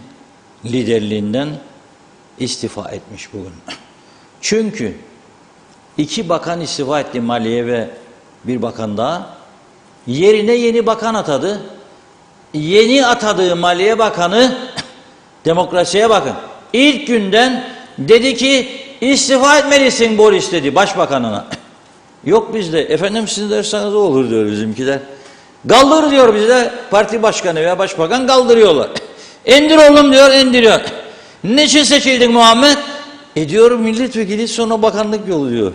liderliğinden istifa etmiş bugün. Çünkü 2 bakan istifa etti, Maliye ve bir bakan daha. Yerine yeni bakan atadı. Yeni atadığı Maliye Bakanı, demokrasiye bakın, İlk günden dedi ki istifa etmelisin Boris dedi başbakanına. Yok bizde, efendim sizin derseniz olur diyor bizimkiler. Kaldır diyor bizde, parti başkanı veya başbakan kaldırıyorlar. İndir oğlum diyor, indiriyor. Niçin seçildin Muhammed? Diyor milletvekili sonra bakanlık yolu diyor.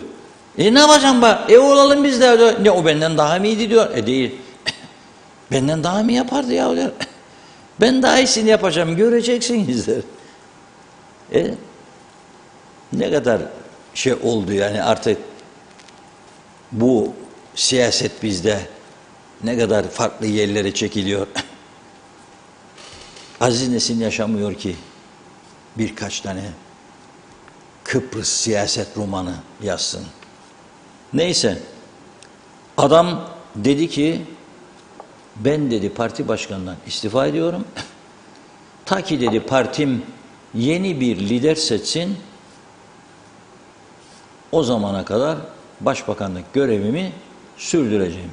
Ne yapacağım bak? Olalım biz de diyor. Ne o benden daha mı iyiydi diyor. Değil. Benden daha mı yapardı ya diyor. Ben daha iyisini yapacağım, göreceksiniz der. Ne kadar şey oldu yani artık bu siyaset bizde ne kadar farklı yerlere çekiliyor. Aziz Nesin yaşamıyor ki birkaç tane Kıbrıs siyaset romanı yazsın. Neyse, adam dedi ki ben dedi parti başkanından istifa ediyorum. Ta ki dedi partim yeni bir lider seçsin, o zamana kadar başbakanlık görevimi sürdüreceğim.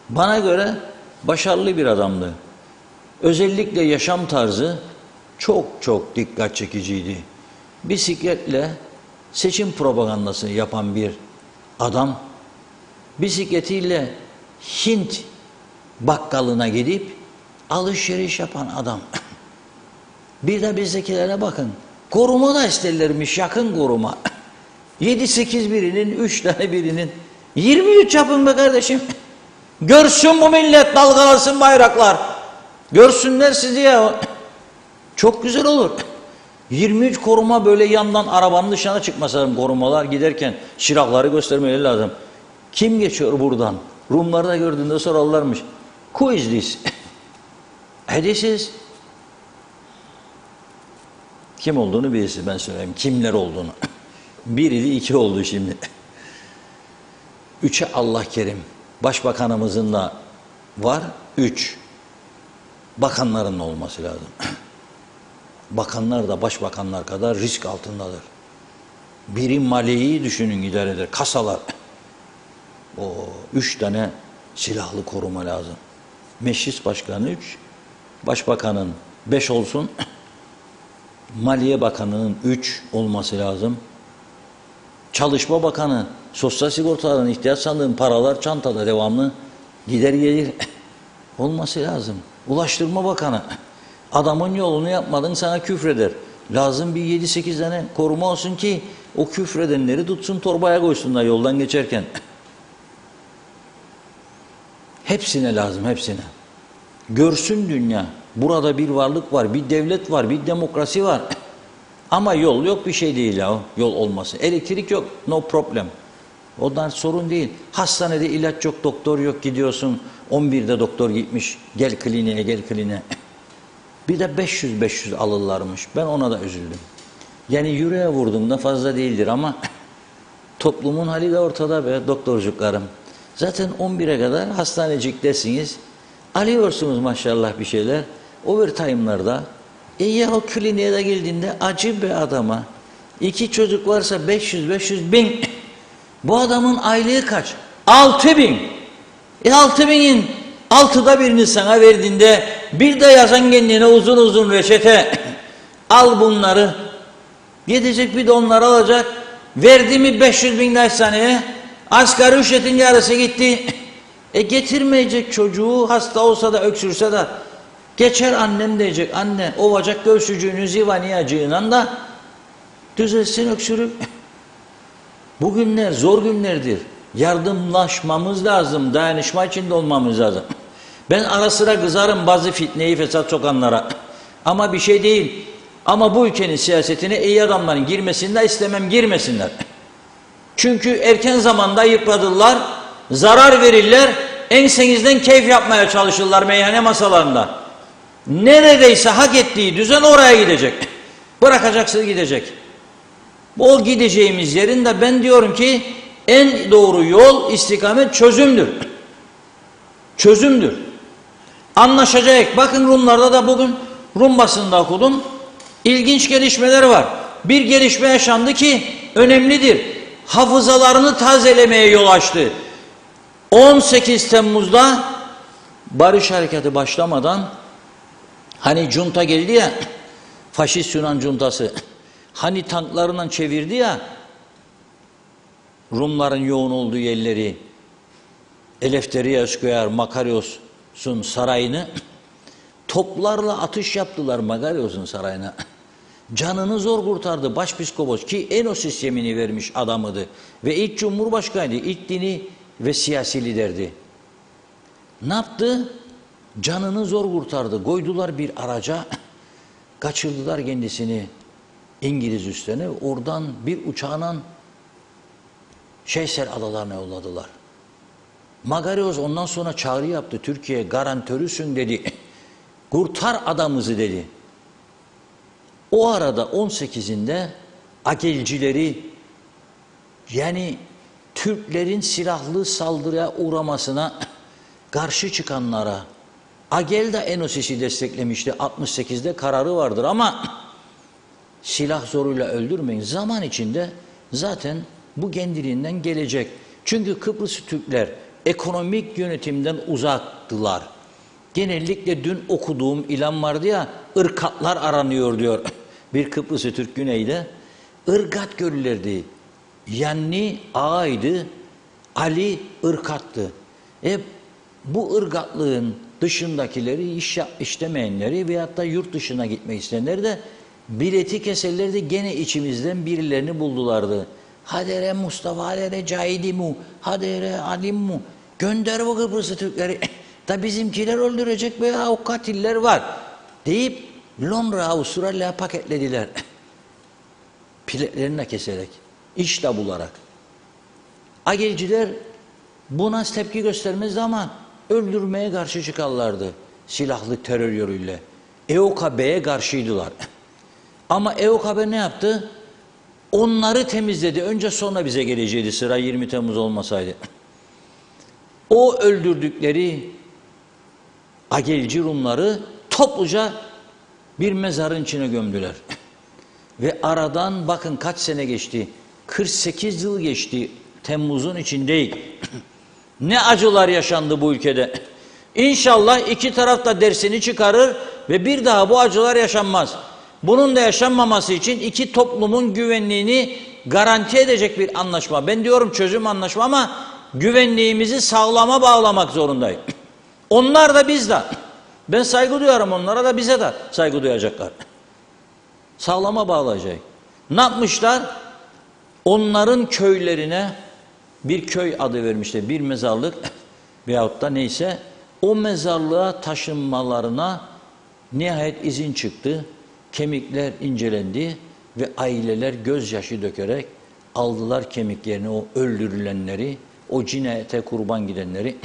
Bana göre başarılı bir adamdı. Özellikle yaşam tarzı çok çok dikkat çekiciydi. Bisikletle seçim propagandası yapan bir adam, bisikletiyle Hint bakkalına gidip alışveriş yapan adam. Bir de bizdekilere bakın. Koruma da isterlermiş, yakın koruma. 7-8 birinin, 3 tane birinin. 23 yapın be kardeşim. Görsün bu millet, dalgalasın bayraklar. Görsünler sizi ya. Çok güzel olur. 23 koruma böyle yandan arabanın dışına çıkması lazım. Korumalar giderken şirakları göstermeleri lazım. Kim geçiyor buradan? Rumlarda gördüğünde sorarlarmış. Who is this? This is Kim olduğunu birisi, ben söyleyeyim. Kimler olduğunu. Bir idi, iki oldu şimdi. Üçe Allah kerim. Başbakanımızın da var. Üç. Bakanların olması lazım. Bakanlar da başbakanlar kadar risk altındadır. Biri maliyeyi düşünün idaredir. Kasalar. O 3 tane silahlı koruma lazım. Meclis başkanı 3. Başbakanın 5 olsun. Maliye Bakanı'nın 3 olması lazım. Çalışma Bakanı, Sosyal Sigortaların, ihtiyaç sandığın paralar çantada devamlı gider gelir olması lazım. Ulaştırma Bakanı, adamın yolunu yapmadın sana küfreder. Lazım bir 7-8 tane koruma olsun ki o küfredenleri tutsun torbaya koysunlar yoldan geçerken. Hepsine lazım, hepsine. Görsün dünya, burada bir varlık var, bir devlet var, bir demokrasi var. Ama yol yok, bir şey değil ya, yol olması. Elektrik yok, no problem. Ondan sorun değil. Hastanede ilaç yok, doktor yok, gidiyorsun. 11'de doktor gitmiş, gel kliniğe, gel kliniğe. Bir de 500 alırlarmış. Ben ona da üzüldüm. Yani yüreğe vurduğumda fazla değildir ama toplumun hali de ortada be doktorcuklarım. Zaten 11'e kadar hastaneciktesiniz. Alıyorsunuz maşallah bir şeyler. Overtime'larda. Ya o kliniğe de geldiğinde acı be adama. 2 çocuk varsa 500 bin. Bu adamın aylığı kaç? 6.000. 6.000'in 6'da birini sana verdiğinde bir de yazan kendine uzun reçete. Al bunları. Gidecek bir de onları alacak. Verdi mi 500.000 hastaneye? Asgari ücretin yarısı gitti. Getirmeyecek çocuğu, hasta olsa da öksürse de geçer annem diyecek. Anne o bacak göğsücüğünü zivaniyacığıyla da düzelsin öksürük. Bugünler zor günlerdir. Yardımlaşmamız lazım. Dayanışma içinde olmamız lazım. Ben ara sıra kızarım bazı fitneyi fesat sokanlara. Ama bir şey değil. Ama bu ülkenin siyasetine iyi adamların girmesini de istemem, girmesinler. Çünkü erken zamanda yıpradılar, zarar verirler, ensenizden keyif yapmaya çalışırlar meyhane masalarında. Neredeyse hak ettiği düzen oraya gidecek. Bırakacaksınız gidecek. O gideceğimiz yerin de ben diyorum ki en doğru yol, istikamet çözümdür. Çözümdür. Anlaşacak. Bakın Rumlarda da bugün Rum basında okudum. İlginç gelişmeler var. Bir gelişme yaşandı ki önemlidir. Hafızalarını tazelemeye yol açtı. 18 Temmuz'da barış hareketi başlamadan hani junta geldi ya, faşist Yunan juntası, hani tanklarından çevirdi ya Rumların yoğun olduğu yerleri, Eleftherios, Makarios'un sarayını toplarla atış yaptılar Makarios'un sarayına. Canını zor kurtardı başpiskopos ki Enos yemini vermiş adamıydı ve ilk cumhurbaşkanıydı, ilk dini ve siyasi liderdi. Ne yaptı? Canını zor kurtardı. Koydular bir araca, kaçırdılar kendisini İngiliz üslerine. Oradan bir uçağla Şeyser adalarına yolladılar. Magarios ondan sonra çağrı yaptı. Türkiye garantörüsün dedi. Kurtar adamızı dedi. O arada 18'inde Agelcileri yani Türklerin silahlı saldırıya uğramasına karşı çıkanlara Agel de Enosis'i desteklemişti. 68'de kararı vardır ama silah zoruyla öldürmeyin. Zaman içinde zaten bu kendiliğinden gelecek. Çünkü Kıbrıs Türkler ekonomik yönetimden uzaktılar. Genellikle dün okuduğum ilan vardı ya, ırkatlar aranıyor diyor. Bir Kıbrıs'ı Türk güneyde ırgat görülürdi. Yanni ağaydı, Ali ırkattı. Bu ırgatlığın dışındakileri, işlemeyenleri veyahut da yurt dışına gitmek isteyenleri de bileti keserlerdi. Gene içimizden birilerini buldulardı. Hadere Mustafa, hadere Cahidimu, hadere Alimmu. Gönder bu Kıbrıs'ı Türkleri. Da bizimkiler öldürecek veya o katiller var deyip Londra, Avustralya paketlediler. Biletlerini keserek, iş de bularak. Agelciler buna tepki göstermezdi ama öldürmeye karşı çıkarlardı silahlı terör yoluyla. EOKB'ye karşıydılar. Ama EOK Haber ne yaptı? Onları temizledi. Önce sonra bize geleceğiydi sıra 20 Temmuz olmasaydı. O öldürdükleri Agelci Rumları topluca bir mezarın içine gömdüler. Ve aradan bakın kaç sene geçti. 48 yıl geçti. Temmuz'un içindeyiz. Ne acılar yaşandı bu ülkede. İnşallah iki taraf da dersini çıkarır ve bir daha bu acılar yaşanmaz. Bunun da yaşanmaması için iki toplumun güvenliğini garanti edecek bir anlaşma. Ben diyorum çözüm anlaşma ama güvenliğimizi sağlama bağlamak zorundayız. Onlar da biz de. Ben saygı duyarım onlara da bize de saygı duyacaklar. Sağlama bağlayacak. Ne yapmışlar? Onların köylerine bir köy adı vermişler. Bir mezarlık veyahut da neyse o mezarlığa taşınmalarına nihayet izin çıktı. Kemikler incelendi ve aileler gözyaşı dökerek aldılar kemiklerini, o öldürülenleri, o cinayete kurban gidenleri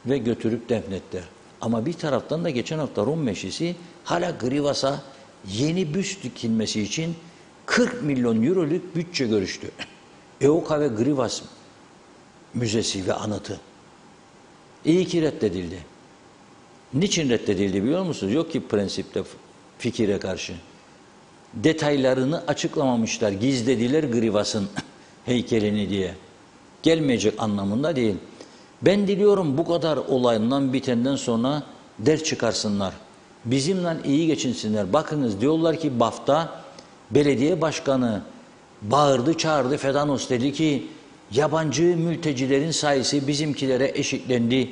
ve götürüp defnettiler. Ama bir taraftan da geçen hafta Rum Meclisi hala Grivas'a yeni büst dikilmesi için 40 milyon euroluk bütçe görüştü. EOKA ve Grivas Müzesi ve Anıtı. İyi ki reddedildi. Niçin reddedildi biliyor musunuz? Yok ki prensipte fikire karşı. Detaylarını açıklamamışlar. Gizlediler Grivas'ın heykelini diye. Gelmeyecek anlamında değil. Ben diliyorum bu kadar olayından bitenden sonra ders çıkarsınlar. Bizimle iyi geçinsinler. Bakınız diyorlar ki BAF'ta belediye başkanı bağırdı çağırdı Fedanos dedi ki yabancı mültecilerin sayısı bizimkilere eşitlendi.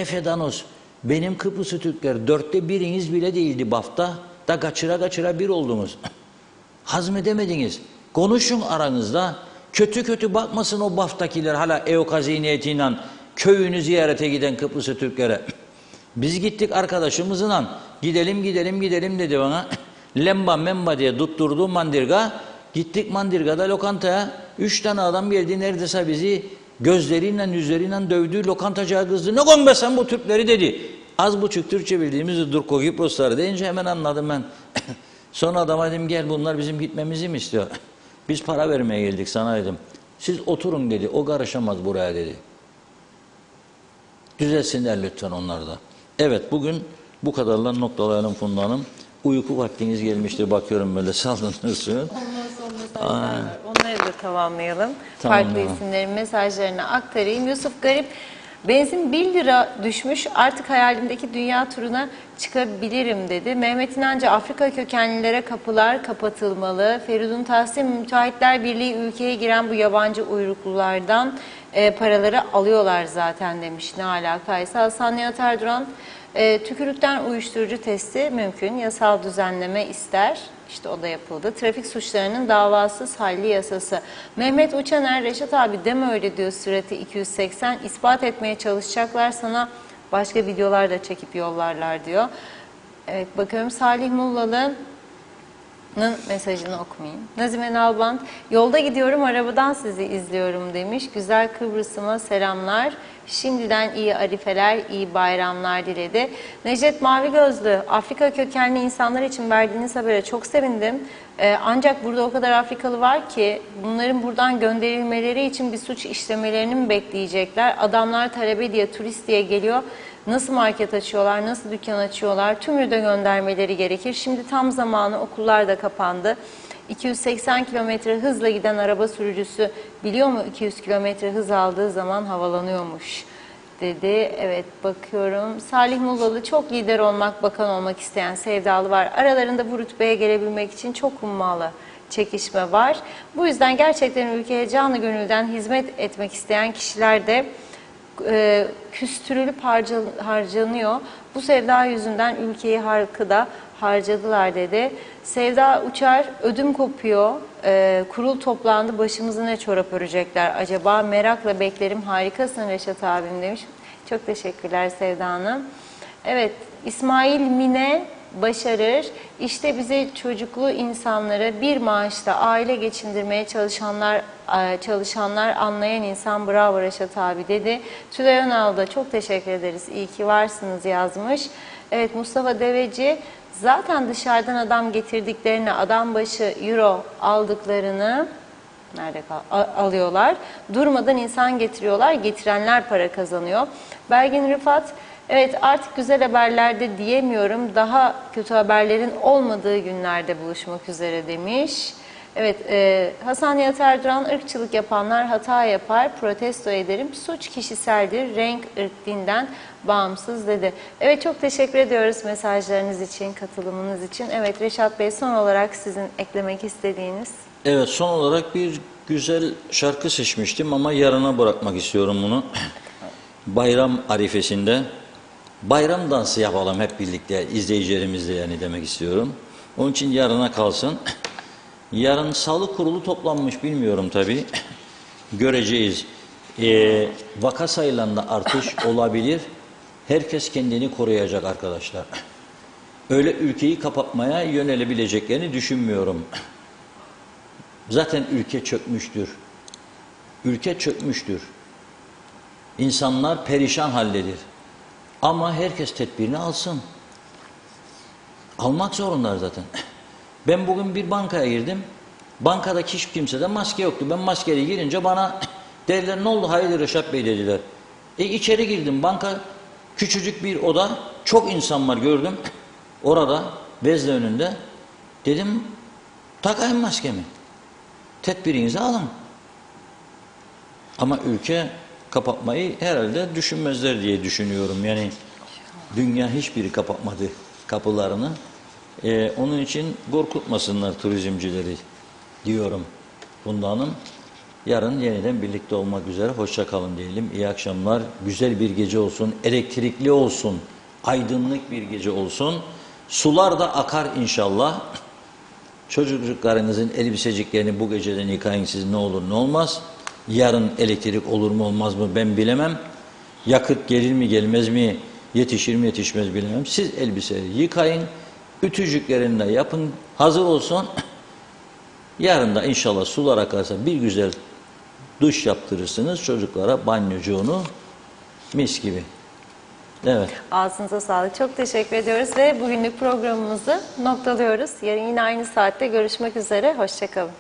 Fedanos benim Kıbrıslı Türkler 1/4 bile değildi BAF'ta da kaçıra bir oldunuz. Hazmedemediniz. Konuşun aranızda. Kötü kötü bakmasın o BAF'takiler hala EOKA zihniyetiyle köyünü ziyarete giden Kıbrıslı Türklere. Biz gittik arkadaşımızla gidelim dedi bana. Lemba memba diye tutturdu Mandirga. Gittik Mandirga'da lokantaya. 3 tane adam geldi neredeyse bizi gözleriyle yüzleriyle dövdü. Lokantacıya kızdı. Ne kon be sen bu Türkleri dedi. Az buçuk Türkçe bildiğimiz Durko Kiprosları deyince hemen anladım ben. Sonra adama dedim gel bunlar bizim gitmemizi mi istiyor? Biz para vermeye geldik sana dedim. Siz oturun dedi. O karışamaz buraya dedi. Düzelsinler lütfen onlar da. Evet bugün bu kadarla noktalayalım Funda Hanım. Uyku vaktiniz gelmiştir bakıyorum böyle saldırırsın. Onları da tamamlayalım. Tamam, Farklı tamam. isimlerin mesajlarını aktarayım. Yusuf Garip, benzin 1 lira düşmüş artık hayalimdeki dünya turuna çıkabilirim dedi. Mehmet İnancı, Afrika kökenlilere kapılar kapatılmalı. Feridun Tahsin, Müteahhitler Birliği ülkeye giren bu yabancı uyruklulardan paraları alıyorlar zaten demiş. Ne alakaysa. Hasan Nihat Erduran, tükürükten uyuşturucu testi mümkün. Yasal düzenleme ister. İşte o da yapıldı. Trafik suçlarının davasız halli yasası. Mehmet Uçaner, Reşat abi deme öyle diyor, sürati 280. İspat etmeye çalışacaklar, sana başka videolar da çekip yollarlar diyor. Evet bakıyorum Salih Mullalı'nın mesajını okumayayım. Nazime Nalbant, yolda gidiyorum arabadan sizi izliyorum demiş. Güzel Kıbrıs'ıma selamlar. Şimdiden iyi arifeler, iyi bayramlar diledi. Necdet Mavigözlü, Afrika kökenli insanlar için verdiğiniz habere çok sevindim. Ancak burada o kadar Afrikalı var ki bunların buradan gönderilmeleri için bir suç işlemelerini mi bekleyecekler? Adamlar talebe diye, turist diye geliyor. Nasıl market açıyorlar, nasıl dükkan açıyorlar? Tümünü de göndermeleri gerekir. Şimdi tam zamanı, okullar da kapandı. 280 kilometre hızla giden araba sürücüsü biliyor mu 200 kilometre hız aldığı zaman havalanıyormuş dedi. Evet bakıyorum. Salih Mullalı, çok lider olmak, bakan olmak isteyen sevdalı var. Aralarında bu rütbeye gelebilmek için çok hummalı çekişme var. Bu yüzden gerçekten ülkeye canı gönülden hizmet etmek isteyen kişiler de küstürülüp harcanıyor. Bu sevda yüzünden ülkeyi, halkı da harcadılar dedi. Sevda Uçar, ödüm kopuyor. Kurul toplandı, başımızı ne çorap örecekler acaba? Merakla beklerim, harikasın Reşat abim demiş. Çok teşekkürler Sevda Hanım. Evet, İsmail Mine başarır. İşte bize çocuklu insanları bir maaşla aile geçindirmeye çalışanlar anlayan insan, bravo Reşat abi dedi. Tülay Önal da çok teşekkür ederiz. İyi ki varsınız yazmış. Evet Mustafa Deveci, zaten dışarıdan adam getirdiklerini, adam başı euro aldıklarını alıyorlar. Durmadan insan getiriyorlar. Getirenler para kazanıyor. Belgin Rıfat, evet artık güzel haberlerde diyemiyorum. Daha kötü haberlerin olmadığı günlerde buluşmak üzere demiş. Evet, Hasan Nihat Erduran, ırkçılık yapanlar hata yapar, protesto ederim. Suç kişiseldir, renk, ırk, dinden bağımsız dedi. Evet, çok teşekkür ediyoruz mesajlarınız için, katılımınız için. Evet, Reşat Bey, son olarak sizin eklemek istediğiniz. Evet, son olarak bir güzel şarkı seçmiştim ama yarına bırakmak istiyorum bunu. Bayram arifesinde bayram dansı yapalım hep birlikte, izleyicilerimizle yani demek istiyorum. Onun için yarına kalsın. Yarın sağlık kurulu toplanmış, bilmiyorum tabii. Göreceğiz. Vaka sayılarında artış olabilir. Herkes kendini koruyacak arkadaşlar. Öyle ülkeyi kapatmaya yönelebileceklerini düşünmüyorum. Zaten ülke çökmüştür. Ülke çökmüştür. İnsanlar perişan haldedir. Ama herkes tedbirini alsın. Almak zorundalar zaten. Ben bugün bir bankaya girdim. Bankadaki hiç kimsede maske yoktu. Ben maskeli girince bana dediler, ne oldu hayırdır Reşat Bey dediler. İçeri girdim, banka küçücük bir oda, çok insan var gördüm. Orada vezne önünde. Dedim takayım maskemi. Tedbirinizi alın. Ama ülke kapatmayı herhalde düşünmezler diye düşünüyorum. Yani dünya hiçbiri kapatmadı kapılarını. Onun için korkutmasınlar turizmcileri diyorum Funda Hanım. Yarın yeniden birlikte olmak üzere. Hoşça kalın diyelim. İyi akşamlar. Güzel bir gece olsun. Elektrikli olsun. Aydınlık bir gece olsun. Sular da akar inşallah. Çocuklarınızın elbiseciklerini bu geceden yıkayın siz, ne olur ne olmaz. Yarın elektrik olur mu olmaz mı ben bilemem. Yakıt gelir mi gelmez mi, yetişir mi yetişmez bilemem. Siz elbiseleri yıkayın. Ütücüklerini de yapın. Hazır olsun. Yarın da inşallah sular akarsa bir güzel duş yaptırırsınız çocuklara, banyocuğunu mis gibi. Evet. Ağzınıza sağlık. Çok teşekkür ediyoruz ve bugünlük programımızı noktalıyoruz. Yarın yine aynı saatte görüşmek üzere. Hoşça kalın.